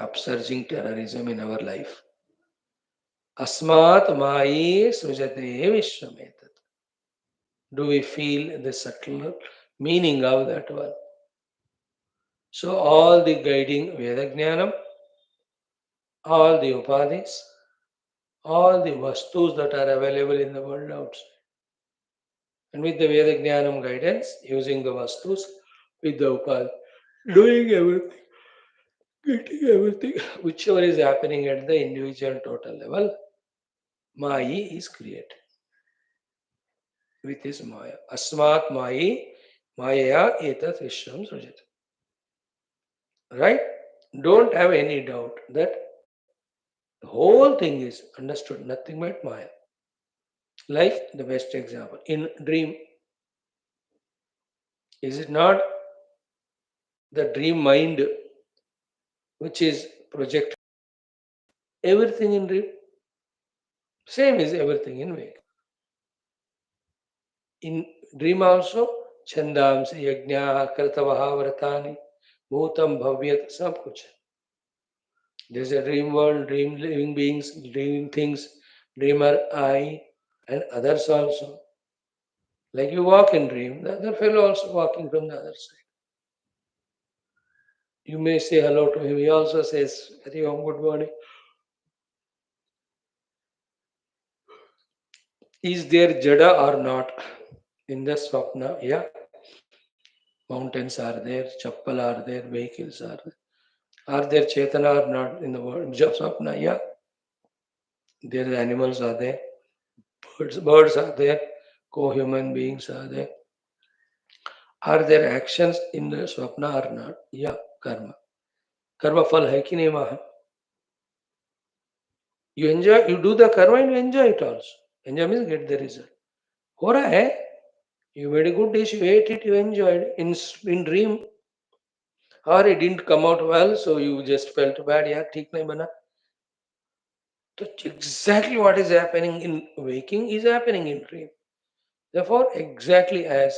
Upsurging terrorism in our life. Asmat Mai Sujate Vishwametat. Do we feel the subtle meaning of that one? So all the guiding Veda Jnanam, all the Upadhis, all the Vastus that are available in the world outside. And with the Veda Jnanam guidance, using the Vastus, with the Upadhi, doing everything, getting everything, whichever is happening at the individual total level, Mai is created with his Maya. Asmat Mai, Maya etat Vishwam Sujat. Right? Don't have any doubt that the whole thing is understood, nothing but Maya. Like the best example in dream, is it not the dream mind which is project everything in dream? Same is everything in wake. In dream also, Chandamsi Yajna Kartavaha Vratani Bhutam Bhavyat Sab Kuch. There's a dream world, dream living beings, dreaming things, dreamer I, and others also. Like you walk in dream, the other fellow also walking from the other side. You may say hello to him, he also says, Hari Om, good morning. Is there Jada or not? In the Swapna, yeah. Mountains are there, Chappal are there, vehicles are there. Are there Chetana or not in the world? Swapna, yeah. There animals are there, birds are there, co-human beings are there. Are there actions in the Swapna or not? Yeah, karma. Karma fal hai ki nahi wahan? You enjoy, you do the karma and you enjoy it also. Enjoy means get the result. हो रहा है, you made a good dish, you ate it, you enjoyed. In dream, or it didn't come out well, so you just felt bad. Yeah, ठीक नहीं बना. So exactly what is happening in waking is happening in dream. Therefore, exactly as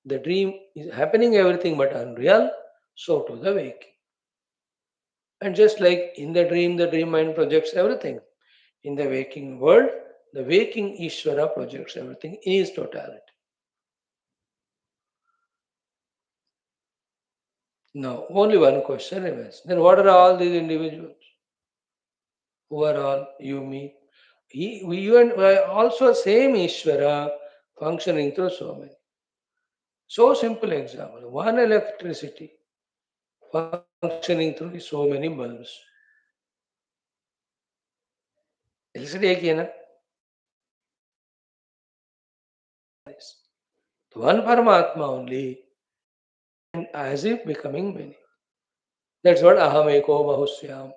the dream is happening everything but unreal, so to the waking. And just like in the dream mind projects everything. In the waking world, the waking Ishvara projects everything in his totality. Now, only one question remains. Then what are all these individuals? Who are all you, me? You and also same Ishvara functioning through so many. So simple example. One electricity functioning through so many bulbs. Electricity एक ही है ना? One Paramatma only, and as if becoming many. That's what aham eko bahusyam.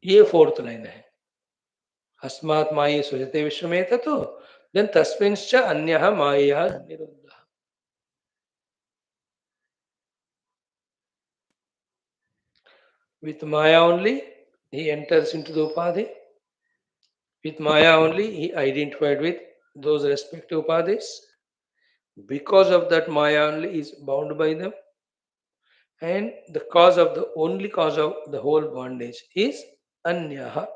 ये fourth line है. अस्मात् माये सुजते विश्वमेत तो then तस्मिंश्च अन्यः मायया निरुद्धः. With Maya only, He enters into the upadhi. With Maya only, he identified with those respective upadhis. Because of that, Maya only is bound by them. And the cause of the only cause of the whole bondage is anyaha.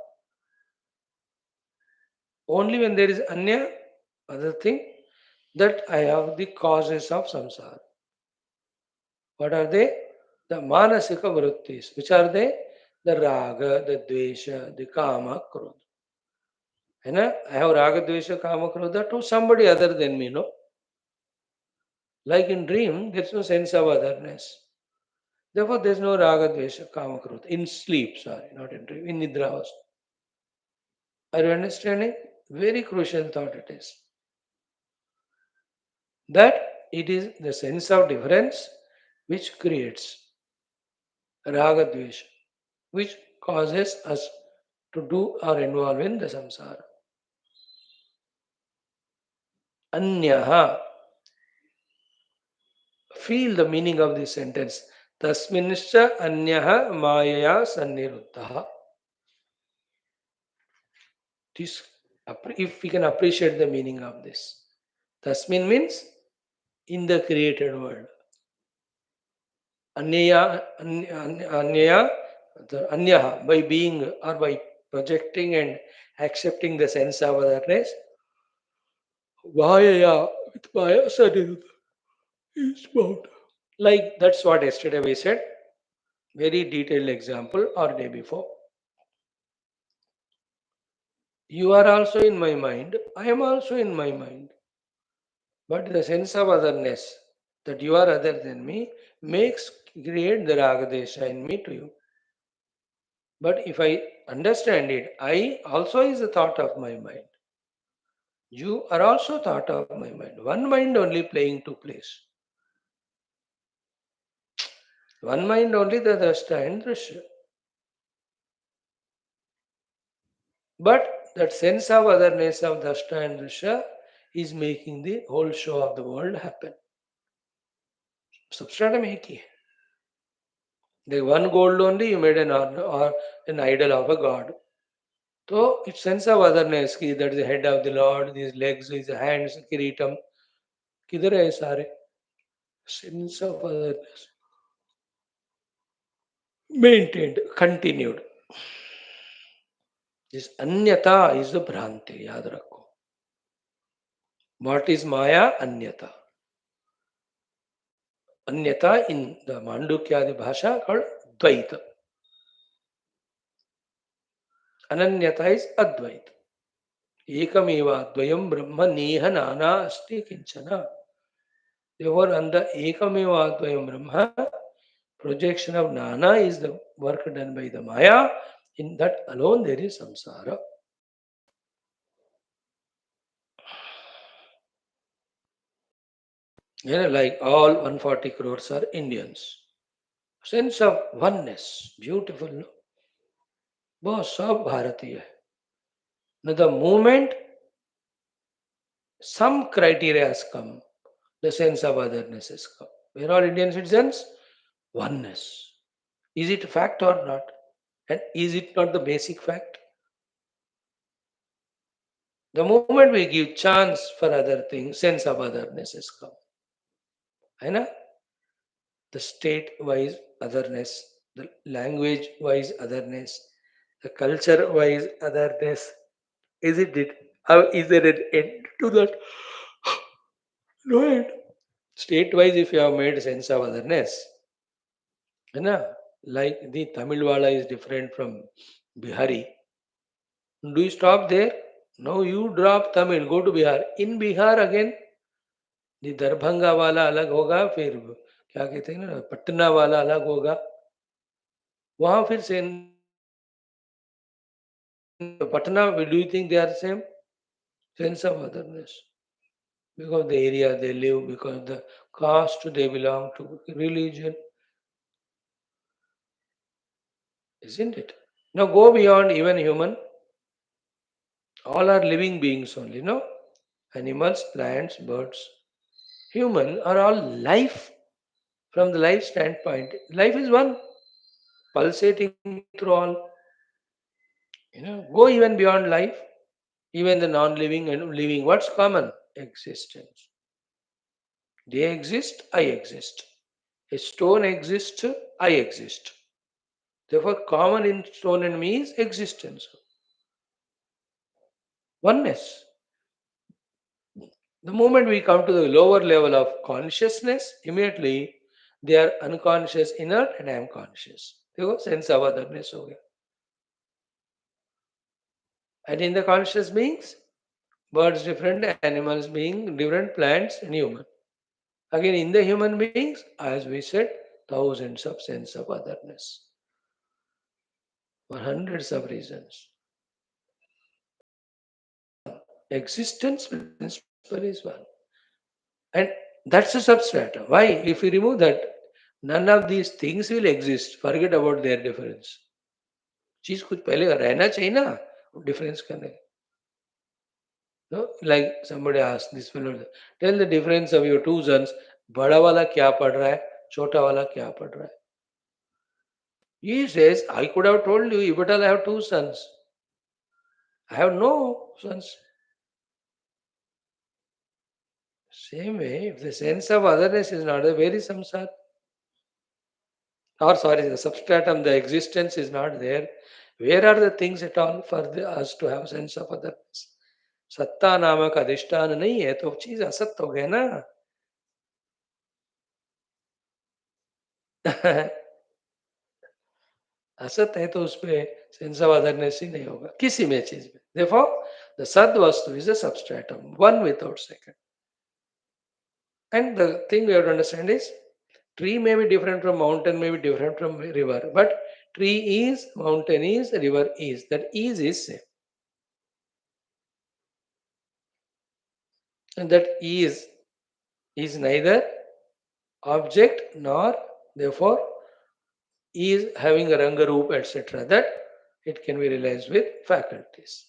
Only when there is anya, other thing, that I have the causes of samsara. What are they? The manasika vrittis. Which are they? The raga, the dvesha, the kama, krodha. And I have raga, dvesha, kama, krodha to somebody other than me, no? Like in dream, there's no sense of otherness. Therefore, there's no raga, dvesha, kama, krodha. In sleep, sorry, not in dream, in nidra. Are you understanding? Very crucial thought it is. That it is the sense of difference which creates raga, dvesha, which causes us to do or involve in the samsara. Anyaha. Feel the meaning of this sentence. Tasminischa anyaha mayaya sanniruddha. This, if we can appreciate the meaning of this. Tasmin means in the created world. Anyaya, the anyaha, by being or by projecting and accepting the sense of otherness. Mayaya, with maya sanniruddha is bound. Like that's what yesterday we said. Very detailed example or day before. You are also in my mind. I am also in my mind. But the sense of otherness, that you are other than me, makes create the ragadesha in me to you. But if I understand it, I also is a thought of my mind. You are also thought of my mind. One mind only playing two plays. One mind only the drashta and drishya. But that sense of otherness of drashta and drishya is making the whole show of the world happen. Substratum एक ही है. The one gold only you made or an idol of a god. So it's sense of otherness कि that is the head of the Lord, these legs, these hands, kiritam. किधर है ये सारे? Sense of otherness. Maintained, continued. This anyata is the bhranti, याद रखो. What is Maya? Anyata. Anyata in the Mandukyadi Bhasha called Dvaita. Ananyata is Advaita. Ekameva Dvayam Brahma Neha Nana Asti Kinchana. Therefore, under Ekameva Dvayam Brahma, projection of Nana is the work done by the Maya. In that alone there is samsara. Like all 140 crores are Indians. Sense of oneness, beautiful. No? वो सब भारतीय है. Now the moment some criteria has come, the sense of otherness has come. We are all Indian citizens. Oneness. Is it a fact or not? And is it not the basic fact? The moment we give chance for other things, sense of otherness has come. है ना? The state-wise otherness, the language-wise otherness, the culture-wise otherness. Isn't it? How is there an end to that? No end. State-wise, if you have made sense of otherness, है ना? Like the Tamil Wala is different from Bihari. Do you stop there? No, you drop Tamil, go to Bihar. In Bihar again, the Darbhanga वाला अलग होगा, फिर क्या कहते हैं ना पटना वाला अलग होगा. वहां फिर से Patna, do you think they are the same? Sense of otherness. Because the area they live, because the caste they belong to, religion, isn't it? Now go beyond even human. All are living beings only, no? Animals, plants, birds. Human are all life. From the life standpoint, life is one, pulsating through all. Go even beyond life, even the non-living and living. What's common? Existence. They exist, I exist. A stone exists, I exist. Therefore, common in stone and me is existence, oneness. The moment we come to the lower level of consciousness, immediately they are unconscious, inert, and I am conscious. देखो sense of otherness हो गया. And in the conscious beings, birds different, animals being different, plants and human. Again, in the human beings, as we said, thousands of sense of otherness for hundreds of reasons. Existence principle is one. And that's a substratum. Why? If you remove that, none of these things will exist. Forget about their difference. चीज कुछ पहले रहना चाहिए ना difference करने. No? Like somebody asked this fellow, tell the difference of your two sons. बड़ा वाला क्या पढ़ रहा है, छोटा वाला क्या पढ़ रहा है. He says, I could have told you, but I have two sons. I have no sons. Same way, if the sense of otherness is not there, where is samsara? Or sorry, the substratum, the existence is not there. Where are the things at all for us to have sense of otherness? सत्ता नामक अधिष्ठान नहीं है तो चीज असत हो गया ना. असत है तो उसमें सेंस ऑफ अदरनेस ही नहीं होगा किसी में चीज में. Therefore, the sad vastu is a substratum, one without second. And the thing we have to understand is, tree may be different from mountain, may be different from river, but tree is, mountain is, river is. That is same. And that is neither object nor therefore is having a rangaroop, etc. That it can be realized with faculties.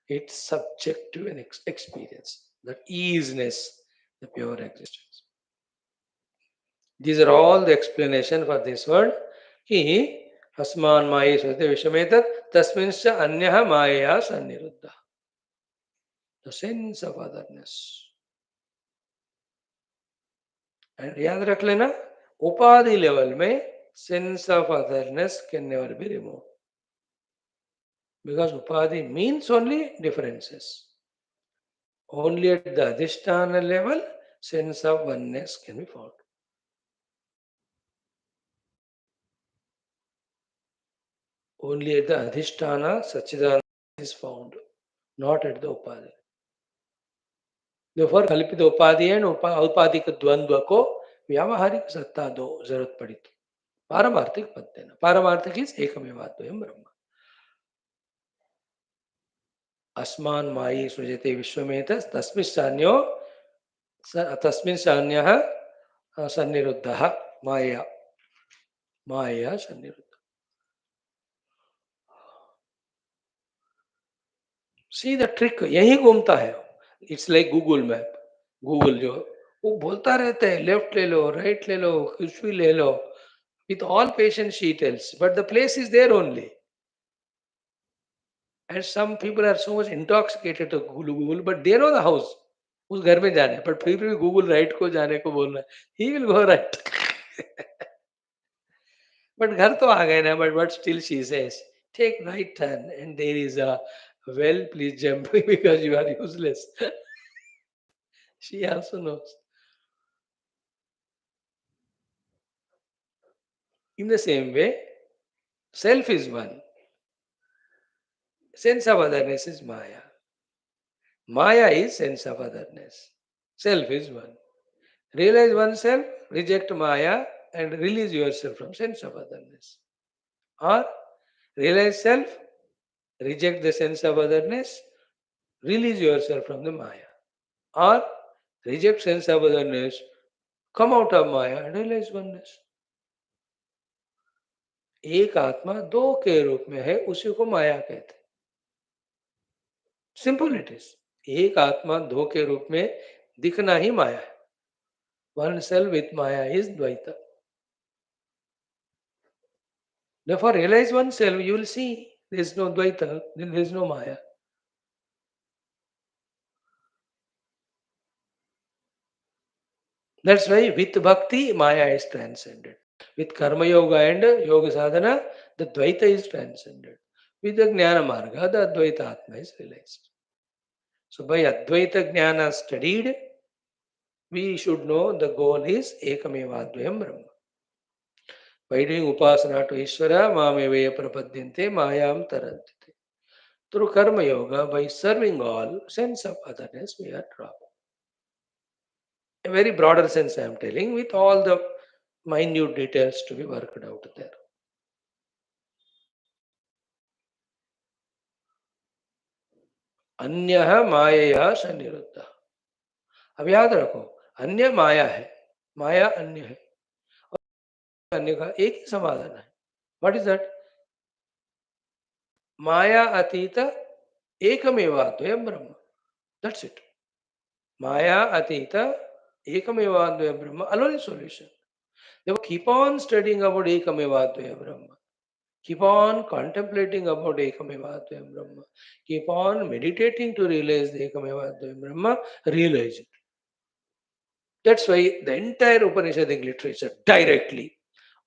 It's subjective and experience. That easiness, the pure existence. These are all the explanation for this word. Ki asman maya svate vishametat tasminscha anyah maya sanniruddha. The sense of otherness. And याद रख लेना, उपाधि level में sense of otherness can never be removed. Because upadhi means only differences. Only at the adhisthana level, sense of oneness can be found. Only at the adhisthana, Satchidananda is found, not at the upadhi. Therefore, कल्पित उपाधि and औपाधिक द्वंद्व को व्यावहारिक सत्ता दो जरूरत पड़ी तो पारमार्थिक पद देना. पारमार्थिक इज एकमेवाद्वयम् ब्रह्म. अस्मान् मायि सृजते विश्वमेत तस्मिन्सान्यो तस्मिन्सान्यः सन्निरुद्धः माया माया सन्निरुद्ध. सी द ट्रिक यही घूमता है. It's like Google map. Google जो वो बोलता रहता है लेफ्ट ले लो, राइट ले लो, कुछ भी ले लो, with all patience she tells, but the place is there only. And some people are so much intoxicated to Google, but they know the house. उस घर में जाने, but फिर भी गूगल राइट को जाने को बोल रहा है. He will go right. But घर तो आ गए ना, but still she says, take right turn and there is a well, please jump because you are useless. She also knows. In the same way, self is one. Sense of otherness is Maya. Maya is sense of otherness. Self is one. Realize oneself, reject Maya, and release yourself from sense of otherness. Or realize self, reject the sense of otherness, release yourself from the Maya. Or reject sense of otherness, come out of Maya and realize oneness. एक आत्मा दो के रूप में है, उसी को माया कहते हैं. Simple it is. एक आत्मा दो के रूप में दिखना ही माया है. One self with Maya is द्वैत. Therefore, realize oneself, you will see There is no Dvaita, then there is no Maya. That's why with bhakti, Maya is transcended. With Karma Yoga and Yoga Sadhana, the Dvaita is transcended. With the Jnana Marga, the Advaita Atma is realized. So by Advaita Jnana studied, we should know the goal is Ekamevadvayam Brahma. By doing Upasana to Ishvara, Mameveya Prapadyante, Mayam Tarantite. Through Karma Yoga, by serving all, sense of otherness we are dropped. A very broader sense I am telling, with all the minute details to be worked out there. अन्य माया से निरुद्ध. अब याद रखो, अन्य माया है, माया अन्य है, अन्य का एक ही समाधान है. What is that? माया अतीत एकमेवाद्वयं ब्रह्म. That's it. माया अतीत एकमेवाद्वयं ब्रह्म alone is solution. Therefore, keep on studying about ekमेवाद्वयं Brahma. Keep on contemplating about ekमेवाद्वयं Brahma. Keep on meditating to realize the ekमेवाद्वयं Brahma. Realize it. That's why the entire Upanishadic literature directly,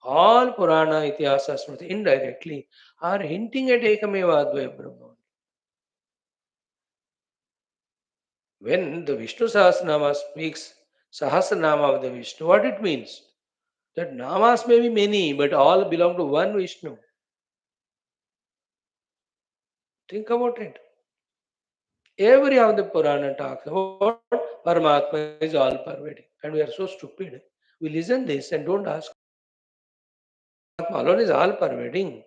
all Purana, Itihasa, Smriti indirectly are hinting at Ekameva Advaya Brahma. When the Vishnu Sahasranama speaks Sahasranama of the Vishnu, what it means? That namas may be many, but all belong to one Vishnu. Think about it. Every of the Purana talks about Paramatma is all pervading. And we are so stupid. We listen this and don't ask. Paramatma alone is all pervading.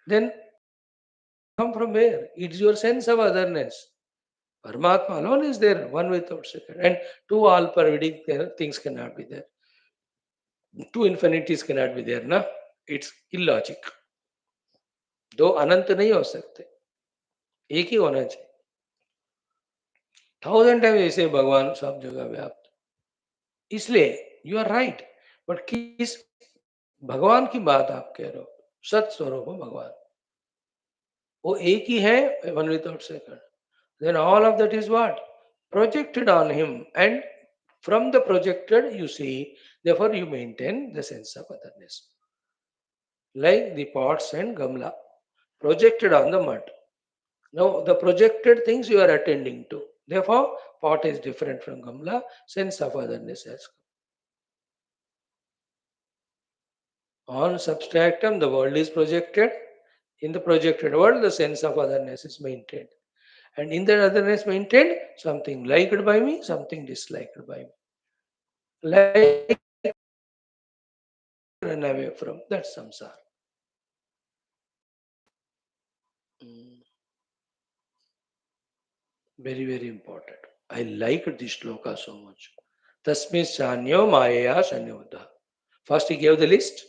Then come from where? It's your sense of otherness. Paramatma alone is there, one without second. And two all pervading things cannot be there. Two infinities cannot be there, na? It's illogic. दो अनंत नहीं हो सकते, एक ही होना चाहिए. Thousand time ऐसे भगवान सब जगह व्याप्त. इसलिए यू आर राइट, बट किस भगवान की बात आप कह रहे हो? सत स्वरूप भगवान वो एक ही है, one without second. Then all of that is what? Projected on him. And from the projected, you see, therefore you maintain the sense of otherness. Like the pots and gamla, projected on the mud. Now, the projected things you are attending to. Therefore, pot is different from gamla, sense of otherness has come. On substratum, the world is projected. In the projected world, the sense of otherness is maintained. And in that otherness maintained, something liked by me, something disliked by me. Like run away from that samsara. Mm. Very, very important. I liked this shloka so much. Tasmis Sanyo Maya Sanyodha. First, he gave the list.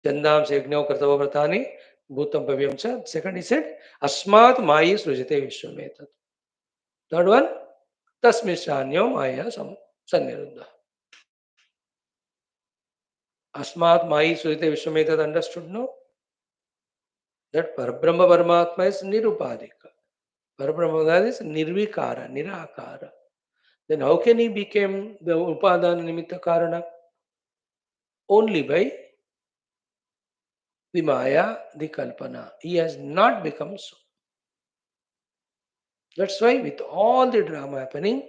Chandam Segno Kartava Pratani, Bhutam Pavyam Cha. Second, he said, Asmat Mayi Srujate Vishwametat. Third one, Tasmis Sanyo Maya Sanyodha. Asmat Mayi Srujate Vishwametat understood, no? That Parabrahma Paramatma is Nirupadika. Parabrahma is Nirvikara, Nirakara. Then how can he become the Upadana Nimitta Karana? Only by the Maya, the Kalpana. He has not become so. That's why with all the drama happening,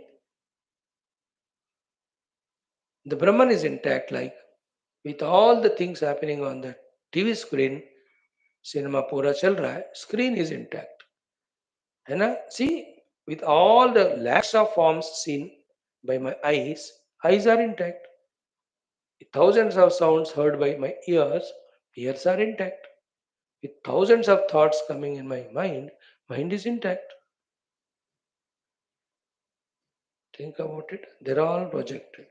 the Brahman is intact. Like with all the things happening on the TV screen, cinema pura chal raha hai, screen is intact. And see, with all the lakhs of forms seen by my eyes are intact. Thousands of sounds heard by my ears are intact. With thousands of thoughts coming in my mind is intact. Think about it. They're all projected.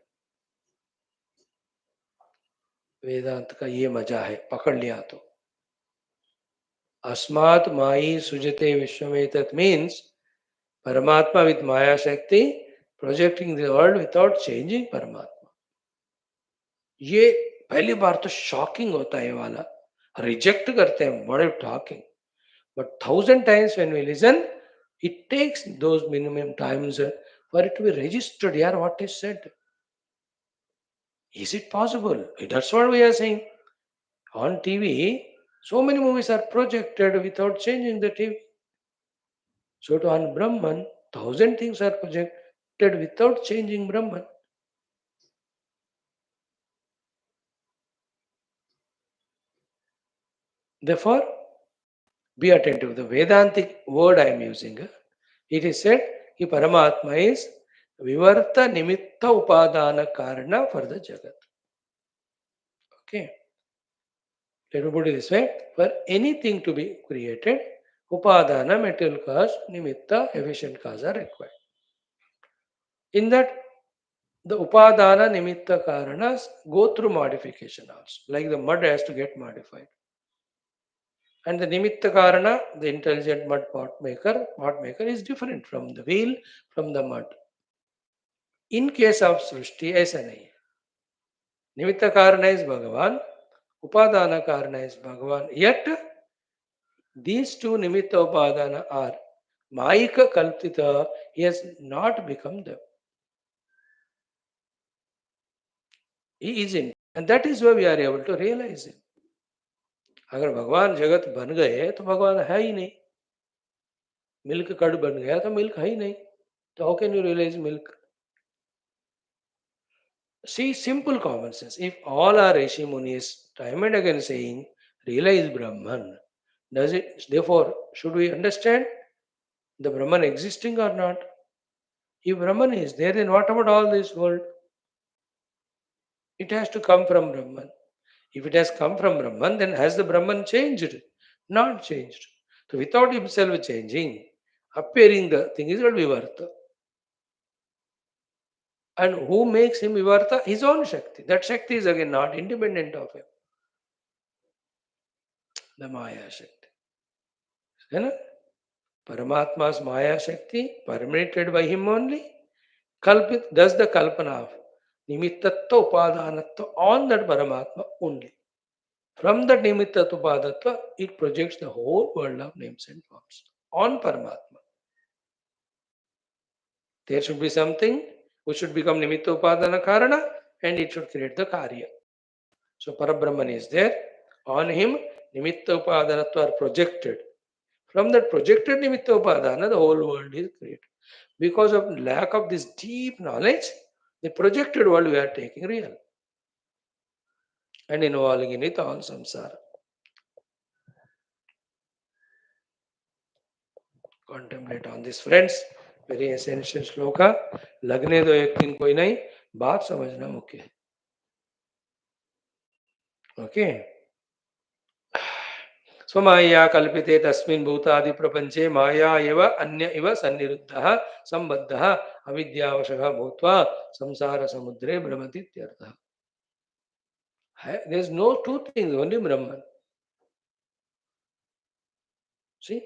वेदांत का ये मजा है, पकड़ लिया तो. अस्मात् मायी सुजते विश्वमें, that means Paramatma with Maya Shakti projecting the world without changing Paramatma. ये पहली बार तो शॉकिंग होता है ये वाला. रिजेक्ट करते हैं, what are you talking? But 1,000 times when we listen, it takes those minimum times for it to be registered here what is said. Is it possible? That's what we are saying. On TV, so many movies are projected without changing the TV. So to on Brahman, 1,000 things are projected without changing Brahman. Therefore, be attentive. The Vedantic word I am using, it is said, कि Paramatma is Vivarta Nimitta Upadana Karana for the Jagat. Okay. Let me put it this way. For anything to be created, Upadana, material cause, Nimitta, efficient cause are required. In that, the Upadana, Nimitta Karanas go through modification also. Like the mud has to get modified. And the Nimitta Karana, the intelligent pot maker is different from the wheel, from the mud. In case of Srishti, ऐसा नहीं है. Nimitta Karana is Bhagavan, Upadana Karana is Bhagavan. Yet, these two Nimitta Upadana are Maika Kalpita, he has not become them. He isn't. And that is why we are able to realize him. अगर भगवान जगत बन गए तो भगवान है ही नहीं. मिल्क कड़ बन गया तो मिल्क है ही नहीं. तो how can you realise milk? See, simple common sense. If all our Rishi Munis time and again saying, realize Brahman, does it, therefore, should we understand the Brahman existing or not? If Brahman is there, then what about all this world? It has to come from Brahman. If it has come from Brahman, then has the Brahman changed? Not changed. So without himself changing, appearing the thing is called Vivarta. And who makes him Vivarta? His own Shakti. That Shakti is again not independent of him. The Maya Shakti. You know? Paramatma's Maya Shakti permeated by him only. Kalpit does the Kalpana of Nimittattva Upadanattva on that Paramatma only. From that Nimittattva Upadattva, it projects the whole world of names and forms on Paramatma. There should be something which should become Nimitta Upadana Karana and it should create the Karya. So Parabrahman is there. On him, Nimitta Upadanatva are projected. From that projected Nimitta Upadana, the whole world is created. Because of lack of this deep knowledge, the projected world we are taking real and involving in it all samsara. Contemplate on this, friends. Very essential shloka. लगने दो एक दिन कोई नहीं, बात समझना मुख्य है. Okay. स्वमाया कल्पिते तस्मिन् भूतादि प्रपंचे माया एव अन्य इव सन्निरुद्धः संबद्धः अविद्यावशः भूत्वा संसार समुद्रे भ्रमति इत्यर्थः. There is no two things, only Brahman. See,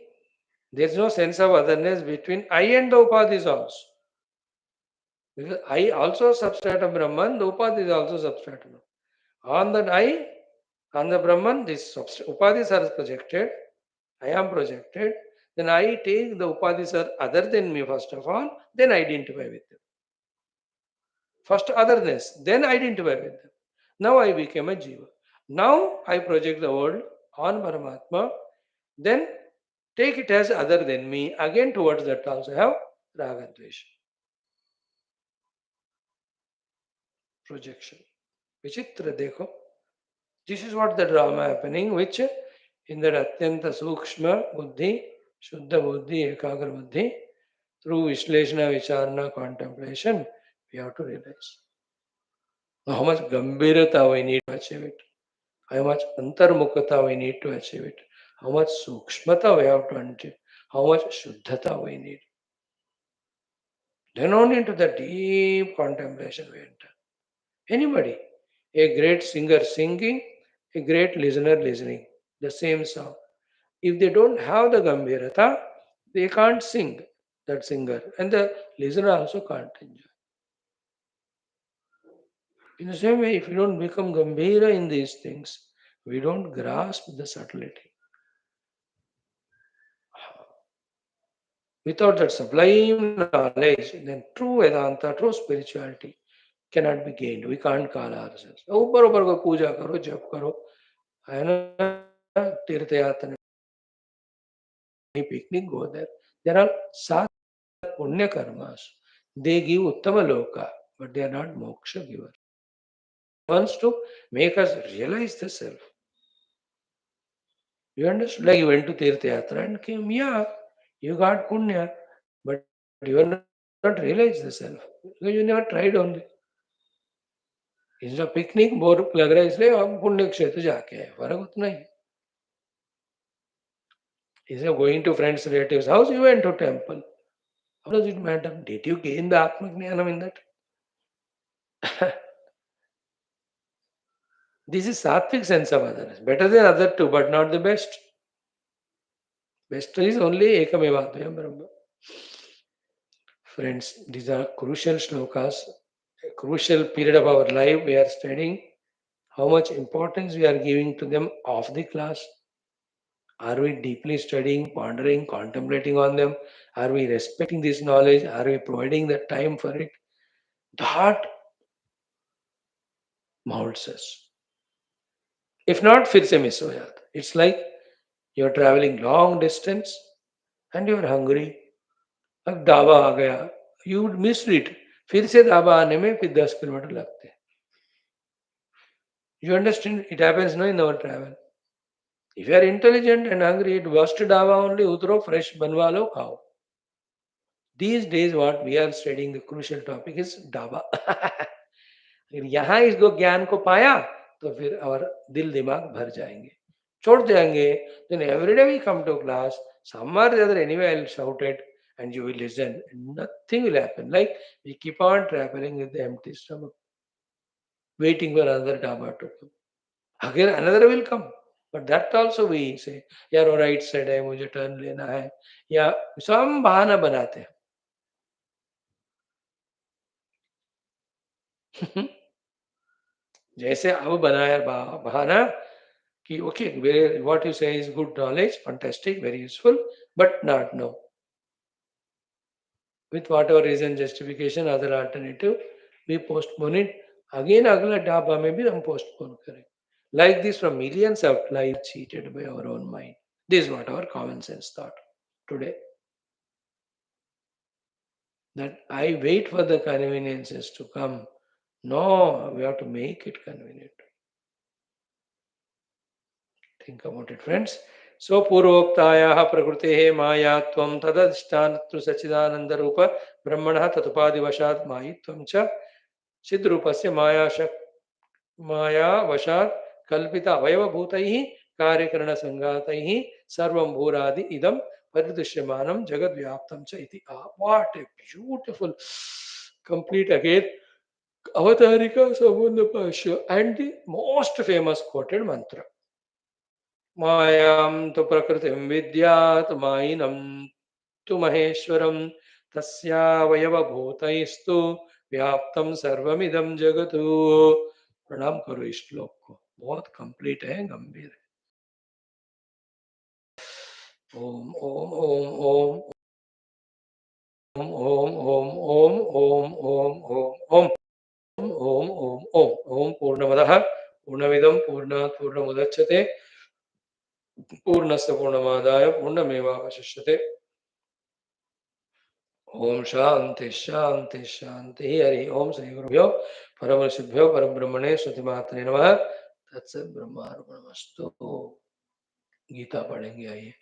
there is no sense of otherness between I and the Upadhis also. Because I also substratum Brahman, the Upadhi is also substratum. On that I, on the Brahman, this Upadhis are projected, I am projected, then I take the Upadhis are other than me first of all, then identify with them. First otherness, then identify with them. Now I became a Jiva. Now I project the world on Paramatma, then take it as other than me. Again towards that also have Raga Dvesha. Projection. Vichitra dekho. This is what the drama happening, which in that Atyanta Sukshma Buddhi, Shuddha Buddhi, Ekagra Buddhi, through Vishleshana, Vicharana, contemplation, we have to realize. How much Gambhirata we need to achieve it. How much Antarmukhata we need to achieve it. How much Sukshmata we have to achieve. How much Shuddhata we need. Then only into the deep contemplation we enter. Anybody, a great singer singing, a great listener listening, the same song. If they don't have the Gambhirata, they can't sing, that singer, and the listener also can't enjoy. In the same way, if you don't become Gambhira in these things, we don't grasp the subtlety. Without that sublime knowledge, then true Vedanta, true spirituality cannot be gained. We can't call ourselves. ऊपर ऊपर को पूजा करो, जप करो, है ना, तीर्थ यात्रा, picnic, go there. There are sat punya karmas. They give uttama loka, but they are not moksha giver. Wants to make us realize the self. You understand? Like you went to Tirtha Yatra and came, yeah, you got punya, but you are not realized the self. Because you never tried only. It's a picnic, bore लग रहा है इसलिए हम पुण्य क्षेत्र जाके आए, फर्क उतना ही. Instead of going to friends, relatives' house, you went to temple. How does it matter? Did you gain the Atma Jnanam in that? This is sattvic sense of others. Better than other two, but not the best. Best is only Ekamevadvayam Brahma. Friends, these are crucial shlokas, a crucial period of our life we are studying. How much importance we are giving to them off the class? Are we deeply studying, pondering, contemplating on them? Are we respecting this knowledge? Are we providing the time for it? That molds us. If not, फिर से miss हो जाता. It's like you're traveling long distance and you're hungry. अब ढाबा आ गया. You would miss it. फिर से ढाबा आने में फिर 10 किलोमीटर लगते हैं. You understand? It happens no in our travel. If you are intelligent and hungry, it was to dhaba only उतरो, fresh बनवा लो, खाओ. These days what we are studying, the crucial topic is dhaba. अगर यहाँ इसको ज्ञान को पाया तो फिर और दिल दिमाग भर जाएंगे. छोड़ जाएंगे, then every day we come to class, somewhere or the other anyway I'll shout it and you will listen. Nothing will happen. Like we keep on traveling with the empty stomach, waiting for another dhaba to come. Again another will come. But that also we say, यार वो right side है, मुझे turn लेना है, या some बहाना बनाते हैं. जैसे अब बनाया बहाना कि okay, what you say is good knowledge, fantastic, very useful, but not no. With whatever reason, justification, other alternative, we postpone it. Again, अगला ढाबा में भी हम postpone करें. Like this, from millions of lives cheated by our own mind. This is what our common sense thought today. That I wait for the conveniences to come. No, we have to make it convenient. Think about it, friends. So, पूर्वोक्तायाः प्रकृतेः मायात्वं तदधिष्ठानतृ सच्चिदानन्दरूप ब्रह्मणः तदुपाधिवशात् मायित्वं च चिद्रूपस्य मायावशात् कल्पित अवयवभूतैः कार्यकरणसङ्घातैः सर्वं भूरादि इदं परिदृश्यमानं जगद्व्याप्तं च इति. What a beautiful, complete again Avatarika Samundra Bhashya and the most famous quoted mantra. मायां तु प्रकृतिं विद्यात् मायिनं तु महेश्वरं तस्यावयवभूतैस्तु व्याप्तं सर्वमिदं जगत्. प्रणाम करो इस श्लोक को, बहुत कंप्लीट है, गंभीर है. ओम ओम ओम ओम ओम ओम ओम ओम ओम ओम ओम ओम ओम ओम ओम ओम पूर्णमदः पूर्णमिदं पूर्णात् पूर्णमुदच्यते पूर्णस्य पूर्णमादाय पूर्णमेवावशिष्यते. ओम शांति शांति शांति. हरि ओम. श्री गुरुभ्यो परमर्षिभ्यो परब्रह्मणे श्रुतिमात्रे नमः. तत्सत् ब्रह्मार्पणमस्तु. गीता पढ़ेंगे, आइए.